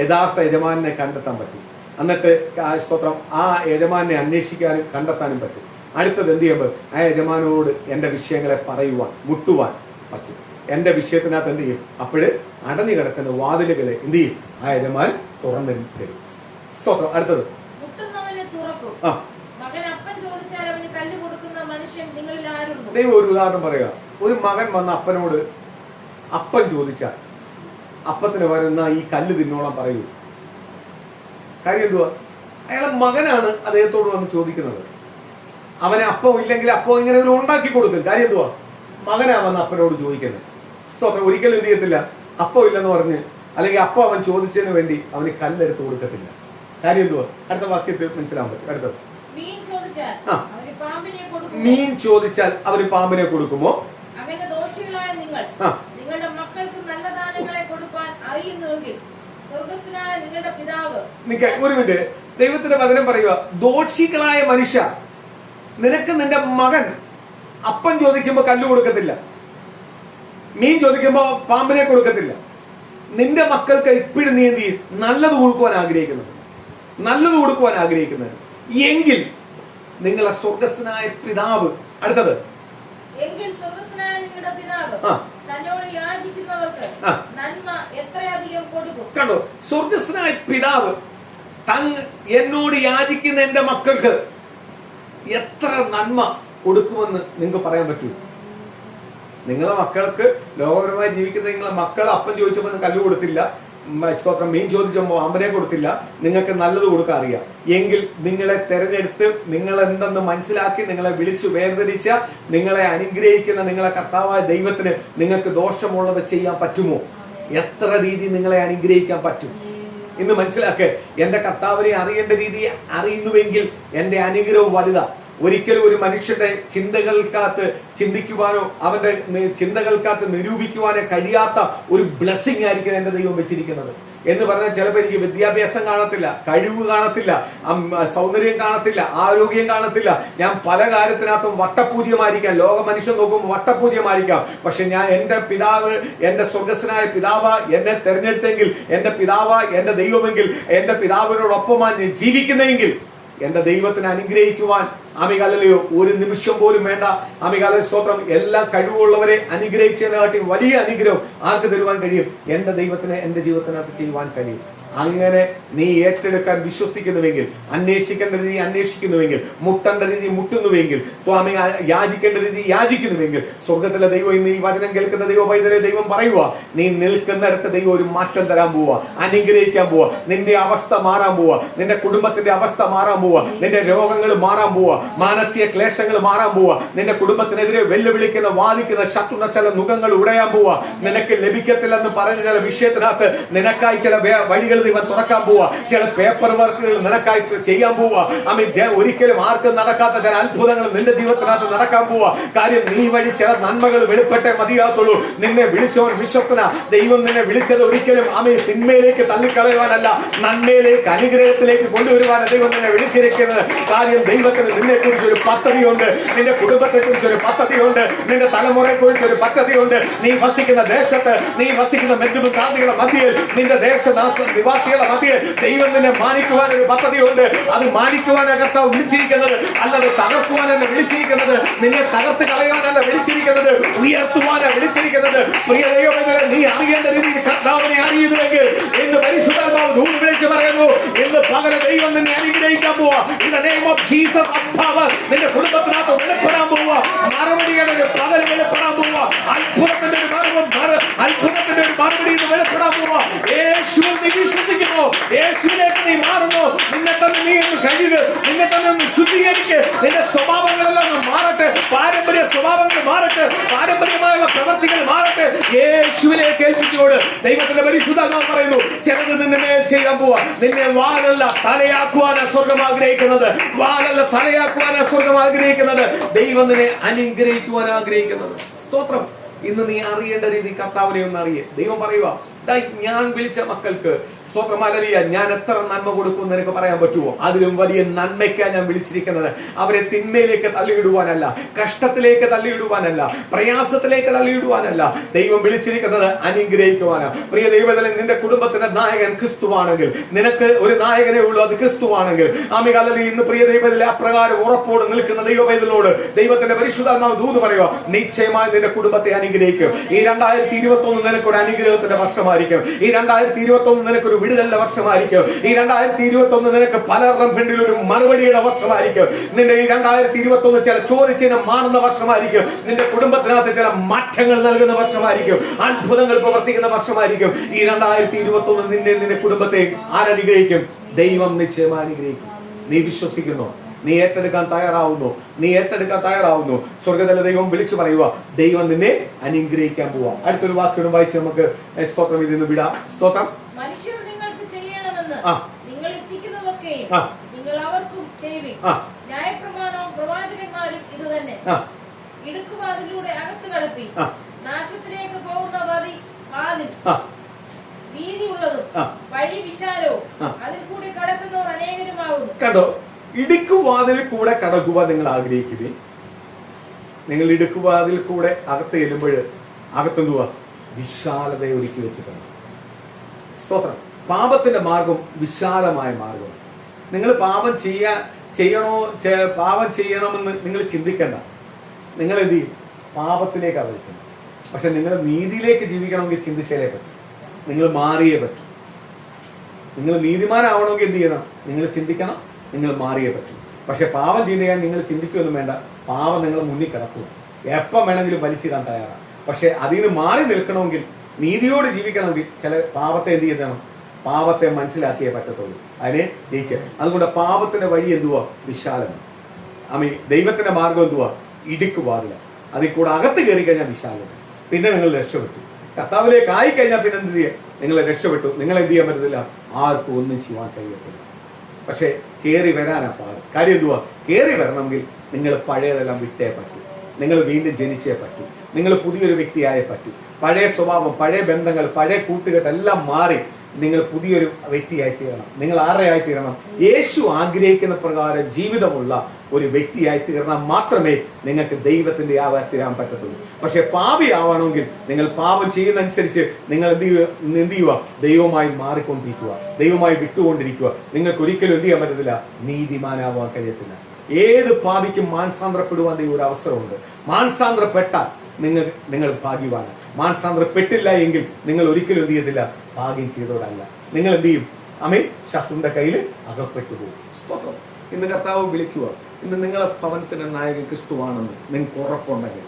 യഥാർത്ഥ യജമാനെ കണ്ടെത്താൻ പറ്റും. എന്നിട്ട് സ്തോത്രം ആ യജമാനെ അന്വേഷിക്കാനും കണ്ടെത്താനും പറ്റും. അടുത്തത് എന്ത് ചെയ്യുമ്പോൾ ആ യജമാനോട് എൻ്റെ വിഷയങ്ങളെ പറയുവാൻ മുട്ടുവാൻ പറ്റും. എൻ്റെ വിഷയത്തിനകത്ത് എന്ത് ചെയ്യും? അപ്പോഴ് അടഞ്ഞു കിടക്കുന്ന വാതിലുകളെ എന്ത് ചെയ്യും? ആ യജമാൻ തുറന്നു തരും. സ്തോത്രം. അടുത്തത് ദൈവം ഒരു ഉദാഹരണം പറയുക. ഒരു മകൻ വന്ന അപ്പനോട് അപ്പൻ ചോദിച്ചാൽ അപ്പത്തിന് വരുന്ന ഈ കല്ല് തിന്നോളാൻ പറയൂ. കാര്യം എന്തുവാ? അയാളെ മകനാണ് അദ്ദേഹത്തോട് വന്ന് ചോദിക്കുന്നത്. അവനെ അപ്പം ഇല്ലെങ്കിൽ അപ്പം ഇങ്ങനെ ഉണ്ടാക്കി കൊടുക്കും. കാര്യം എന്തുവാ? മകനാ വന്ന് അപ്പനോട് ചോദിക്കുന്നത്. സ്തോത്രം. ഒരിക്കലും എന്ത് ചെയ്യത്തില്ല? അപ്പം ഇല്ലെന്ന് പറഞ്ഞ് അല്ലെങ്കിൽ അപ്പം അവൻ ചോദിച്ചതിന് വേണ്ടി അവന് കല്ലെടുത്ത് കൊടുക്കത്തില്ല. കാര്യം എന്തുവാ? അടുത്ത വാക്യത്തിൽ മനസ്സിലാൻ പറ്റും. അടുത്തത് മീൻ ചോദിച്ചാൽ അവര് പാമ്പിനെ കൊടുക്കുമോ? നിങ്ങളുടെ മക്കൾക്ക് നല്ല ദാനങ്ങളെ കൊടുക്കാൻ അറിയുന്നുവെങ്കിൽ സ്വർഗ്ഗസ്ഥനായ നിങ്ങളുടെ പിതാവ്. ഒരു മിനിറ്റ്. ദൈവത്തിന്റെ വചനം പറയുക, ദോഷികളായ മനുഷ്യ, നിനക്ക് നിന്റെ മകൻ അപ്പം ചോദിക്കുമ്പോ കല്ല് കൊടുക്കത്തില്ല, മീൻ ചോദിക്കുമ്പോ പാമ്പിനെ കൊടുക്കത്തില്ല. നിന്റെ മക്കൾക്ക് ഇപ്പോഴും നീ എന്ത് ചെയ്യും? നല്ലത് കൊടുക്കുവാൻ ആഗ്രഹിക്കുന്നത്. നല്ലത് കൊടുക്കുവാൻ ആഗ്രഹിക്കുന്നവർ, എങ്കിൽ നിങ്ങളെ സ്വർഗസ്ഥനായ പിതാവ്, അടുത്തത് എങ്കിൽ സ്വർഗ്ഗസ്ഥനായ നിങ്ങളുടെ പിതാവ് തന്നോട് യാചിക്കുന്നവർക്ക് നന്മ എത്രയധികം കൊടുക്കും. കണ്ടോ, സ്വർഗസ്ഥനായ പിതാവ് എന്നോട് യാചിക്കുന്ന എന്റെ മക്കൾക്ക് എത്ര നന്മ കൊടുക്കുമെന്ന് നിങ്ങൾക്ക് പറയാൻ പറ്റൂ? നിങ്ങളെ മക്കൾക്ക് ലോകപരമായി ജീവിക്കുന്ന നിങ്ങളെ മക്കൾ അപ്പം ചോദിച്ചപ്പോൾ കല്ല് കൊടുത്തില്ല, മീൻ ചോദിച്ചപ്പോൾ അമ്മനെ കൊടുത്തില്ല, നിങ്ങൾക്ക് നല്ലത് കൊടുക്കാൻ അറിയാം. എങ്കിൽ നിങ്ങളെ തെരഞ്ഞെടുത്ത് നിങ്ങൾ എന്തെന്ന് മനസ്സിലാക്കി നിങ്ങളെ വിളിച്ചു വേർതിരിച്ച നിങ്ങളെ അനുഗ്രഹിക്കുന്ന നിങ്ങളെ കർത്താവായ ദൈവത്തിന് നിങ്ങൾക്ക് ദോഷമുള്ളത് ചെയ്യാൻ പറ്റുമോ? എത്ര രീതി നിങ്ങളെ അനുഗ്രഹിക്കാൻ പറ്റും ഇന്ന് മനസ്സിലാക്കുക. എന്റെ കർത്താവിനെ അറിയേണ്ട രീതി അറിയുന്നുവെങ്കിൽ എന്റെ അനുഗ്രഹം വലുതാ. ഒരിക്കലും ഒരു മനുഷ്യന്റെ ചിന്തകൾക്കകത്ത് ചിന്തിക്കുവാനോ അവന്റെ ചിന്തകൾക്കകത്ത് നിരൂപിക്കുവാനോ കഴിയാത്ത ഒരു ബ്ലെസ്സിങ് ആയിരിക്കും എന്റെ ദൈവം വെച്ചിരിക്കുന്നത്. എന്ന് പറഞ്ഞാൽ ചിലപ്പോൾ എനിക്ക് വിദ്യാഭ്യാസം കാണത്തില്ല, കഴിവ് കാണത്തില്ല, സൗന്ദര്യം കാണത്തില്ല, ആരോഗ്യം കാണത്തില്ല, ഞാൻ പല കാര്യത്തിനകത്തും വട്ടപൂജ്യമായിരിക്കാം, ലോക മനുഷ്യൻ നോക്കുമ്പോൾ വട്ടപൂജ്യമായിരിക്കാം. പക്ഷെ ഞാൻ എന്റെ പിതാവ്, എന്റെ സ്വർഗസ്ഥനായ പിതാവ് എന്നെ തെരഞ്ഞെടുത്തെങ്കിൽ, എന്റെ പിതാവ് എന്റെ ദൈവമെങ്കിൽ, എന്റെ പിതാവിനോടൊപ്പമാണ് ഞാൻ ജീവിക്കുന്നതെങ്കിൽ എന്റെ ദൈവത്തിന് അനുഗ്രഹിക്കുവാൻ ആമികാലയോ ഒരു നിമിഷം പോലും വേണ്ട. ആമികാല സ്തോത്രം. എല്ലാ കഴിവുള്ളവരെ അനുഗ്രഹിച്ചതിനെക്കാട്ടി വലിയ അനുഗ്രഹം ആർക്ക് തരുവാൻ കഴിയും? എന്റെ ദൈവത്തിന് എന്റെ ജീവിതത്തിനകത്ത് ചെയ്യുവാൻ കഴിയും. അങ്ങനെ നീ ഏറ്റെടുക്കാൻ വിശ്വസിക്കുന്നുവെങ്കിൽ, അന്വേഷിക്കേണ്ട രീതി അന്വേഷിക്കുന്നുവെങ്കിൽ, മുട്ടേണ്ട രീതി മുട്ടുന്നുവെങ്കിൽ, യാചിക്കേണ്ട രീതി യാചിക്കുന്നുവെങ്കിൽ, സ്വർഗത്തിലെ ദൈവം ഇന്ന് ഈ വചനം കേൾക്കുന്ന ദൈവ പൈതലെ ദൈവം പറയുക, നീ നിൽക്കുന്നിടത്ത് ദൈവം ഒരു മാറ്റം തരാൻ പോവുക, അനുഗ്രഹിക്കാൻ പോവുക, നിന്റെ അവസ്ഥ മാറാൻ പോവുക, നിന്റെ കുടുംബത്തിന്റെ അവസ്ഥ മാറാൻ പോവുക, നിന്റെ രോഗങ്ങൾ മാറാൻ പോവുക, മാനസിക ക്ലേശങ്ങൾ മാറാൻ പോവുക, നിന്റെ കുടുംബത്തിനെതിരെ വെല്ലുവിളിക്കുന്ന വാദിക്കുന്ന ശത്രുന ചില മുഖങ്ങൾ ഉടയാൻ പോവുക, നിനക്ക് ലഭിക്കത്തില്ലെന്ന് പറഞ്ഞ ചില വിഷയത്തിനകത്ത് നിനക്കായി ചില വഴികൾ ദൈവം തുറക്കാൻ പോവുക, ചില പേപ്പർ വർക്കുകൾ നിനക്കായി ചെയ്യാൻ പോവുക. ഒരിക്കലും ആർക്കും നടക്കാത്ത ചില അത്ഭുതങ്ങൾ നിന്റെ ജീവിതത്തിനകത്ത് നടക്കാൻ പോവുക. കാര്യം നീ വഴി ചില നന്മകൾ വെളിപ്പെട്ടേ മതിയാകത്തുള്ളൂ. നിന്നെ വിളിച്ചവൻ വിശ്വസന. ദൈവം നിന്നെ വിളിച്ചത് ഒരിക്കലും തിന്മയിലേക്ക് തള്ളിക്കളയുവാനല്ല, നന്മയിലേക്ക് അനുഗ്രഹത്തിലേക്ക് കൊണ്ടുവരുവാനാണ് ദൈവം നിന്നെ വിളിച്ചിരിക്കുന്നത്. കാര്യം ദൈവത്തിന് നിന്നെ കുറിച്ച് ഒരു പദ്ധതിയുണ്ട്, നിന്റെ കുടുംബത്തെ കുറിച്ച് ഒരു പദ്ധതിയുണ്ട്, നിന്റെ തലമുറയെ കുറിച്ച് ഒരു പദ്ധതിയുണ്ട്. നീ വസിക്കുന്ന ദേശത്ത്, നീ വസിക്കുന്ന മെന്തുകാർമികളുടെ മധ്യയിൽ, നിന്റെ നിവാസികളുടെ മധ്യയിൽ ദൈവം നിന്നെ മാനിക്കുവാൻ ഒരു പദ്ധതിയുണ്ട്. അത് മാനിക്കുവാനാണ് കർത്താവ് വിളിച്ചിരിക്കുന്നത്, അല്ലാതെ തകർക്കുവാനല്ല വിളിച്ചിരിക്കുന്നത്. നിന്നെ തകർത്ത് കളയാനല്ല വിളിച്ചിരിക്കുന്നത്, ഉയർത്തുവാനാണ് വിളിച്ചിരിക്കുന്നത്. പ്രിയ ദൈവമേ, നീ അറിയേണ്ട രീതിയിൽ കർത്താവിനെ അറിയുന്നുവെങ്കിൽ ഇന്ന് പരിശുദ്ധാത്മാവ് ധൂളി വിളിച്ച് പറയുന്നു, ഇന്ന് പകരം ദൈവം നിന്നെ അനുഗ്രഹിക്കാൻ പോവാ. In the name of Jesus, നിന്റെ കുടുംബത്തിനകത്ത് വെളിപ്പെടാൻ പോവുക. മറുപടിയുടെ പകൽ വെളിപ്പെടാൻ പോവുക. അത്ഭുതത്തിന്റെ ഒരു മറുപടി ഇത് വെളിപ്പെടാൻ പോവുക. യേശുവിൽ നീ വിശ്വസിക്കുന്നു, യേശുവിലേക്ക് നീ മാറുന്നു, നിന്നെ തന്നെ നീ ഒന്ന് കഴുകുക, നിന്നെ തന്നെ ഒന്ന് ശുദ്ധീകരിക്കുക. നിന്റെ സ്വഭാവങ്ങളെല്ലാം മാറട്ടെ, പാരമ്പര്യ സ്വഭാവങ്ങൾ മാറട്ടെ, പാരമ്പര്യമായുള്ള പ്രവർത്തികൾ മാറട്ടെ. യേശുവിലേക്ക് ഏൽപ്പിച്ചുകൊണ്ട് ദൈവത്തിന്റെ പരിശുദ്ധാത്മാവ് പറയുന്നു, ചിലത് നിന്നെ മേൽ ചെയ്യാൻ പോവാ. നിന്നെ വാലല്ല തലയാക്കുവാനാണ് സ്വർഗം ആഗ്രഹിക്കുന്നത്, വാലല്ല തലയാക്കുവാനാണ് സ്വർഗം ആഗ്രഹിക്കുന്നത്. ദൈവം നിന്നെ അനുഗ്രഹിക്കുവാൻ ആഗ്രഹിക്കുന്നത്. സ്തോത്രം. ഇന്ന് നീ അറിയേണ്ട രീതി കർത്താവിനെ ഒന്ന് അറിയേ. ദൈവം പറയുക, ഞാൻ വിളിച്ച മക്കൾക്ക് സ്തോത്രം ഹല്ലേലൂയ, ഞാൻ എത്ര നന്മ കൊടുക്കും നിനക്ക് പറയാൻ പറ്റുമോ? അതിലും വലിയ നന്മയ്ക്കാണ് ഞാൻ വിളിച്ചിരിക്കുന്നത്. അവരെ തിന്മയിലേക്ക് തള്ളിയിടുവാനല്ല, കഷ്ടത്തിലേക്ക് തള്ളിയിടുവാനല്ല, പ്രയാസത്തിലേക്ക് തള്ളിയിടുവാനല്ല. ദൈവം വിളിച്ചിരിക്കുന്നത് അനുഗ്രഹിക്കുവാനാണ്. പ്രിയ ദൈവത്തിലെ നിന്റെ കുടുംബത്തിന്റെ നായകൻ ക്രിസ്തുവാണെങ്കിൽ, നിനക്ക് ഒരു നായകനെ ഉള്ളൂ, അത് ക്രിസ്തുവാണെങ്കിൽ, ആമേൻ. ഇന്ന് പ്രിയ ദൈവത്തിലെ അപ്രകാരം ഉറപ്പോട് നിൽക്കുന്ന ദൈവവേദനോട് ദൈവത്തിന്റെ പരിശുദ്ധാത്മാവ് ദൂത് പറയുക, നിശ്ചയമായി നിന്റെ കുടുംബത്തെ അനുഗ്രഹിക്കും. ഈ 2021 നിനക്കൊരു അനുഗ്രഹത്തിന്റെ വർഷമായിരിക്കും. ഈ 2021 നിനക്കൊരു വിടുതലിന്റെ വർഷമായിരിക്കും. ഈ 2021 നിനക്ക് പലരുടെ ഫ്രണ്ടിൽ ഒരു മറുപടിയുടെ വർഷമായിരിക്കും. നിന്റെ ഈ 2021 ചില ചോദിച്ചതിന് മാറുന്ന വർഷമായിരിക്കും. നിന്റെ കുടുംബത്തിനകത്ത് ചില മാറ്റങ്ങൾ നൽകുന്ന വർഷമായിരിക്കും. അത്ഭുതങ്ങൾ പ്രവർത്തിക്കുന്ന വർഷമായിരിക്കും. ഈ 2021 നിന്റെ കുടുംബത്തെ ആരനുഗ്രഹിക്കും? ദൈവം നിശ്ചയമായി അനുഗ്രഹിക്കും. നീ വിശ്വസിക്കുന്നു, നീ ഏറ്റെടുക്കാൻ തയ്യാറാവുന്നു. സ്വർഗത്തിലെ ദൈവം വിളിച്ചു പറയുക, ദൈവം നിന്നെ അനുഗ്രഹിക്കാൻ പോവാ. അടുത്തൊരു വാക്കിനും വായിച്ച് നമുക്ക് സ്തോത്രം ഇതിന്ന് വിടാം. സ്തോത്രം. മനുഷ്യർ നിങ്ങൾക്ക് ചെയ്യണമെന്ന് നിങ്ങൾ ഇച്ഛിക്കുന്നതൊക്കെ നിങ്ങൾ അവർക്കും ചെയ്യുവിൻ. ന്യായപ്രമാണവും പ്രവാചകന്മാരും ഇത് തന്നെ. ഇടുക്കുവാതിലൂടെ അകത്ത് കടപ്പി, നാശത്തിലേക്ക് പോകുന്ന വാതിൽ വീതിയുള്ളതും വഴി വിശാലവും, അതിൽ കൂടി കടക്കുന്നവർ അനേകരുമാകുന്നു. കണ്ടോ, ഇടുക്കുവാതിൽ കൂടെ കടക്കുവാൻ നിങ്ങൾ ആഗ്രഹിക്കുകയും, നിങ്ങൾ ഇടുക്കുവാതിൽ കൂടെ അകത്ത് ചെല്ലുമ്പോൾ അകത്തെന്തുവാ? വിശാലതയെ ഒരുക്കി വെച്ചിട്ടുണ്ട്. സ്തോത്രം. പാപത്തിന്റെ മാർഗം വിശാലമായ മാർഗം. നിങ്ങൾ പാപം പാപം ചെയ്യണമെന്ന് നിങ്ങൾ ചിന്തിക്കേണ്ട. നിങ്ങൾ എന്ത് ചെയ്യും? പാപത്തിലേക്കാണ് വലിക്കുന്നത്. പക്ഷെ നിങ്ങൾ നീതിയിലേക്ക് ജീവിക്കണമെങ്കിൽ ചിന്തിച്ചാലേ പറ്റും. നിങ്ങൾ മാറിയേ പറ്റും. നിങ്ങൾ നീതിമാനാവണമെങ്കിൽ എന്ത് ചെയ്യണം? നിങ്ങൾ ചിന്തിക്കണം, നിങ്ങൾ മാറിയേ പറ്റും. പക്ഷെ പാപം ചെയ്യാൻ നിങ്ങൾ ചിന്തിക്കുകയൊന്നും വേണ്ട. പാപം നിങ്ങൾ മുന്നിൽ കിടക്കുക, എപ്പം വേണമെങ്കിലും വലിച്ചിടാൻ തയ്യാറാണ്. പക്ഷെ അതിൽ നിന്ന് മാറി നിൽക്കണമെങ്കിൽ, നീതിയോട് ജീവിക്കണമെങ്കിൽ ചില പാപത്തെ എന്ത് ചെയ്യണം? പാപത്തെ മനസ്സിലാക്കിയേ പറ്റത്തുള്ളൂ, അതിനെ ജയിച്ച്. അതുകൊണ്ട് പാപത്തിന്റെ വഴി എന്തുവാ? വിശാലമാണ്. ദൈവത്തിന്റെ മാർഗം എന്തുവാ? ഇടുക്കുവാതില്ല. അതിൽ കൂടെ അകത്ത് കയറി കഴിഞ്ഞാൽ വിശാലം. പിന്നെ നിങ്ങൾ രക്ഷപ്പെട്ടു. കർത്താവിലേക്ക് ആയിക്കഴിഞ്ഞാൽ പിന്നെ എന്ത് ചെയ്യുക? നിങ്ങൾ രക്ഷപ്പെട്ടു. നിങ്ങൾ എന്ത് ചെയ്യാൻ പറ്റത്തില്ല, ആർക്കും ഒന്നും ചെയ്യാൻ കഴിയത്തില്ല. പക്ഷെ കയറി വരാനാ പാട്. കാര്യം എന്തുവാ? കയറി വരണമെങ്കിൽ നിങ്ങൾ പഴയതെല്ലാം വിട്ടേ പറ്റൂ. നിങ്ങൾ വീണ്ടും ജനിച്ചേ പറ്റൂ. നിങ്ങൾ പുതിയൊരു വ്യക്തിയായേ പറ്റൂ. പഴയ സ്വഭാവം, പഴയ ബന്ധങ്ങൾ, പഴയ കൂട്ടുകെട്ടെല്ലാം മാറി നിങ്ങൾ പുതിയൊരു വ്യക്തിയായി തീരണം. നിങ്ങൾ ആരുടെയായി തീരണം? യേശു ആഗ്രഹിക്കുന്ന പ്രകാരം ജീവിതമുള്ള ഒരു വ്യക്തിയായി തീർന്നാൽ മാത്രമേ നിങ്ങൾക്ക് ദൈവത്തിന്റെ ആവാൻ തീരാൻ പറ്റത്തുള്ളൂ. പക്ഷെ പാപിയാവണമെങ്കിൽ നിങ്ങൾ പാപം ചെയ്യുന്നതനുസരിച്ച് നിങ്ങൾ എന്ത് ചെയ്യുക? ദൈവമായി മാറിക്കൊണ്ടിരിക്കുക, ദൈവമായി വിട്ടുകൊണ്ടിരിക്കുക. നിങ്ങൾക്ക് ഒരിക്കലും എന്ത് ചെയ്യാൻ പറ്റത്തില്ല? നീതിമാനാവാൻ കഴിയത്തില്ല. ഏത് പാപിക്കും മാനസാന്തരപ്പെടുവാൻ ഒരു അവസരമുണ്ട്. മാനസാന്തരപ്പെട്ടാൽ നിങ്ങൾ ഭാഗ്യവാനാണ്. മാനസാന്തരപ്പെട്ടില്ല എങ്കിൽ നിങ്ങൾ ഒരിക്കലും എന്ത് ചെയ്യത്തില്ല? ഭാഗ്യം ചെയ്തവരല്ല. നിങ്ങൾ എന്ത് ചെയ്യും? ശത്രുവിന്റെ കയ്യിൽ അകപ്പെട്ടു പോകും. സ്തോത്രം. ഇന്ന് കർത്താവ് വിളിക്കുക. ഇന്ന് നിങ്ങളെ ഭവനത്തിന്റെ നായകൻ ക്രിസ്തുവാണെന്ന് നിങ്ങൾക്ക് ഉറപ്പുണ്ടെങ്കിൽ,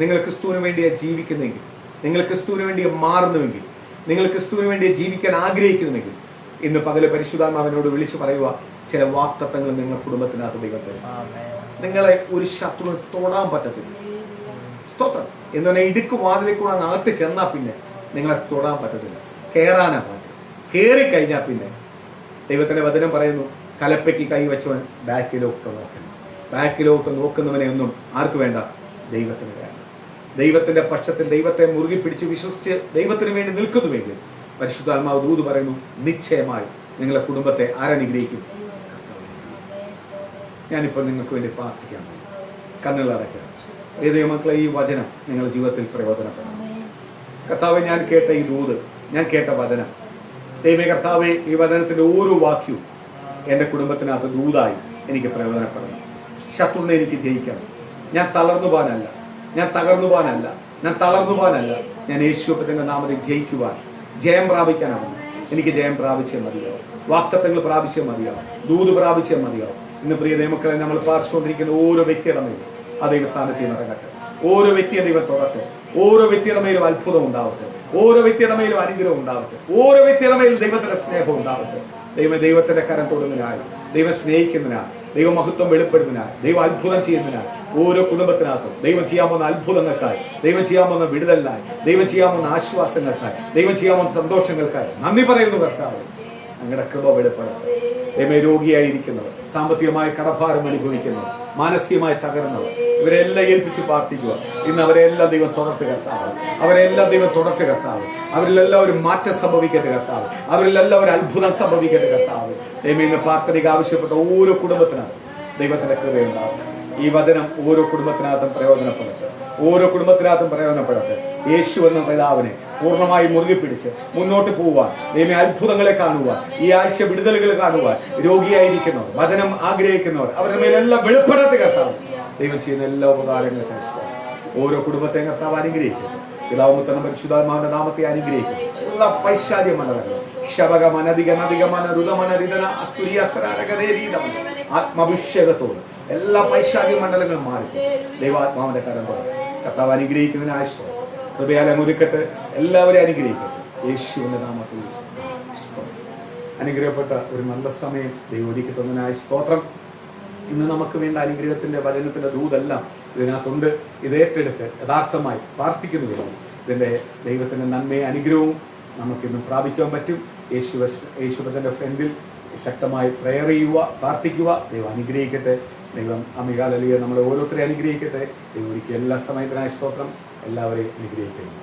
നിങ്ങൾ ക്രിസ്തുവിന് വേണ്ടിയാ ജീവിക്കുന്നെങ്കിൽ, നിങ്ങൾ ക്രിസ്തുവിന് വേണ്ടി മാറുന്നുവെങ്കിൽ, നിങ്ങൾ ക്രിസ്തുവിന് വേണ്ടി ജീവിക്കാൻ ആഗ്രഹിക്കുന്നുവെങ്കിൽ, ഇന്ന് പകല് പരിശുദ്ധാത്മാവിനോട് വിളിച്ചു പറയുക. ചില വാക്തത്വങ്ങൾ നിങ്ങളുടെ കുടുംബത്തിനകത്ത് ദൈവം തരും. നിങ്ങളെ ഒരു ശത്രുവിന് തൊടാൻ പറ്റത്തില്ല. സ്തോത്രം. എന്ന് പറഞ്ഞാൽ ഇടുക്ക് വാതിലിൽ കൂടെ അകത്ത് ചെന്നാൽ പിന്നെ നിങ്ങളെ തൊടാൻ പറ്റത്തില്ല. കയറാനാ പാട്ട്. കയറിക്കഴിഞ്ഞാൽ പിന്നെ ദൈവത്തിന്റെ വചനം പറയുന്നു, കലപ്പയ്ക്ക് കൈ വെച്ചവൻ ബാക്കിലോട്ട് നോക്കണം. ബാക്കിലോട്ട് നോക്കുന്നവനെ ഒന്നും ആർക്ക് വേണ്ട? ദൈവത്തിന് വേണ്ട. ദൈവത്തിന്റെ പക്ഷത്തിൽ ദൈവത്തെ മുറുകി പിടിച്ച് വിശ്വസിച്ച് ദൈവത്തിന് വേണ്ടി നിൽക്കുന്നുവെങ്കിൽ പരിശുദ്ധാത്മാവ് ദൂത് പറയുന്നു, നിശ്ചയമായി നിങ്ങളുടെ കുടുംബത്തെ ആരനുഗ്രഹിക്കും? ഞാനിപ്പോൾ നിങ്ങൾക്ക് വേണ്ടി പ്രാർത്ഥിക്കാൻ പോകും. കണ്ണുകളടയ്ക്കാം. ദൈവമക്കളെ, ഈ വചനം നിങ്ങളുടെ ജീവിതത്തിൽ പ്രയോജനപ്പെടണം. കർത്താവെ, ഞാൻ കേട്ട ഈ ദൂത്, ഞാൻ കേട്ട വചനം, ദൈവമേ കർത്താവെ, ഈ വചനത്തിന്റെ ഓരോ വാക്യവും എൻ്റെ കുടുംബത്തിനകത്ത് ദൂതായി എനിക്ക് പ്രയോജനപ്പെടണം. ശത്രുവിനെ എനിക്ക് ജയിക്കണം. ഞാൻ തളർന്നു പോകാനല്ല, ഞാൻ തകർന്നു പോകാനല്ല, ഞാൻ തളർന്നു പോകാനല്ല. ഞാൻ യേശുവിന്റെ നാമത്തിൽ ജയിക്കുവാൻ, ജയം പ്രാപിക്കാനാണ്. എനിക്ക് ജയം പ്രാപിച്ചേ മതിയാവും. വാക്തത്വങ്ങൾ പ്രാപിച്ചേ മതിയാവും. ദൂത് പ്രാപിച്ചേ മതിയാവും. ഇന്ന് പ്രിയ ദൈവമക്കളെ, നമ്മൾ പാർശ്വകൊണ്ടിരിക്കുന്ന ഓരോ വ്യക്തിയുടെ മേലും ആ ദൈവസ്ഥാനത്തിൽ നടക്കട്ടെ. ഓരോ വ്യക്തിയെ ദൈവം തൊടട്ടെ. ഓരോ വ്യക്തിയുടെ മേലും അത്ഭുതം ഉണ്ടാവട്ടെ. ഓരോ വ്യക്തിയുടെ മേലും അനുഗ്രഹം ഉണ്ടാവട്ടെ. ഓരോ വ്യക്തിയുടെ മേലും ദൈവത്തിന്റെ സ്നേഹം ഉണ്ടാവട്ടെ. ദൈവത്തിന്റെ കരം തൊടുന്നതിനായി, ദൈവം സ്നേഹിക്കുന്നതിനായി, ദൈവമഹത്വം വെളിപ്പെടുന്നതിനായി, ദൈവം അത്ഭുതം ചെയ്യുന്നതിനായി ഓരോ കുടുംബത്തിനകത്തും ദൈവം ചെയ്യാൻ പോകുന്ന അത്ഭുതങ്ങൾക്കായി, ദൈവം ചെയ്യാൻ പോകുന്ന വിടുതലിനായി, ദൈവം ചെയ്യാൻ പോകുന്ന ആശ്വാസങ്ങൾക്കായി, ദൈവം ചെയ്യാൻ പോകുന്ന സന്തോഷങ്ങൾക്കായി നന്ദി പറയുന്നു. കർത്താവ്, അങ്ങയുടെ കൃപ വെളിപ്പെടട്ടെ. ദൈവമേ, രോഗിയായിരിക്കുന്നവർ, സാമ്പത്തികമായ കടഭാരം അനുഭവിക്കുന്നവർ, മാനസികമായി തകർന്നവർ, ഇവരെല്ലാം ഏൽപ്പിച്ച് പ്രാർത്ഥിക്കുക. ഇന്ന് അവരെല്ലാം ദൈവം തുടർത്ത് കർത്താവ്. അവരെല്ലാം ദൈവം തുടർത്ത് കർത്താവ്. അവരിലെല്ലാം ഒരു മാറ്റം സംഭവിക്കട്ടെ കർത്താവ്. അവരിലെല്ലാം ഒരു അത്ഭുതം സംഭവിക്കട്ടെ കർത്താവ്. ദൈവം ഇന്ന് പ്രാർത്ഥനയ്ക്ക് ആവശ്യപ്പെട്ട ഓരോ കുടുംബത്തിനകത്തും ദൈവത്തിന്റെ കൃപയുണ്ടാവും. ഈ വചനം ഓരോ കുടുംബത്തിനകത്തും പ്രയോജനപ്പെടട്ടെ. ഓരോ കുടുംബത്തിനകത്തും പ്രയോജനപ്പെടട്ടെ. യേശു എന്ന പിതാവിനെ പൂർണ്ണമായി മുറുകി പിടിച്ച് മുന്നോട്ട് പോവാൻ, ദൈവമേ അത്ഭുതങ്ങളെ കാണുവാൻ, ഈ ആഴ്ച വിടുതലുകൾ കാണുവാൻ, രോഗിയായിരിക്കുന്നവർ, വചനം ആഗ്രഹിക്കുന്നവർ, അവരുടെ മേലെല്ലാം വെളിപ്പെടട്ടെ കർത്താവ്. ദൈവം ചെയ്യുന്ന എല്ലാ ഉപകാരങ്ങൾക്കും ഇഷ്ടം. ഓരോ കുടുംബത്തെയും കർത്താവ് അനുഗ്രഹിക്കട്ടെ. പിതാവും പുത്രനും പരിശുദ്ധാത്മാവിന്റെ നാമത്തെ അനുഗ്രഹിക്കും. എല്ലാ പൈശാചിക മനകളും ആത്മാഭിഷേകത്തോട് എല്ലാ പൈശാചിക മണ്ഡലങ്ങളും മാറി ദൈവാത്മാവിന്റെ കരം പോലെ കർത്താവ് അനുഗ്രഹിക്കുന്നതിനായ ഹൃദയാലയം ഒരുക്കട്ടെ. എല്ലാവരെയും അനുഗ്രഹിക്കട്ടെ. യേശുവിന്റെ നാമത്തിൽ അനുഗ്രഹപ്പെട്ട ഒരു നല്ല സമയം ദൈവം ഒരുക്കി തന്നതിനായ സ്തോത്രം. ഇന്ന് നമുക്ക് വേണ്ട അനുഗ്രഹത്തിന്റെ വചനത്തിന്റെ ദൂതെല്ലാം ഇതിനകത്തുണ്ട്. ഇത് ഏറ്റെടുത്ത് യഥാർത്ഥമായി പ്രാർത്ഥിക്കുന്നതിലും ഇതിന്റെ ദൈവത്തിന്റെ നന്മയും അനുഗ്രഹവും നമുക്കിന്ന് പ്രാപിക്കാൻ പറ്റും. യേശുവിന്റെ ഫ്രണ്ടിൽ ശക്തമായി പ്രയർ ചെയ്യുക, പ്രാർത്ഥിക്കുക. ദൈവം അനുഗ്രഹിക്കട്ടെ. ദൈവം അമികാലിയെ നമ്മളെ ഓരോരുത്തരെയും അനുഗ്രഹിക്കട്ടെ. ദൈവം ഒരിക്കൽ എല്ലാ സമയത്തിനായ സ്തോത്രം. എല്ലാവരെയും അനുഗ്രഹിക്കുന്നു.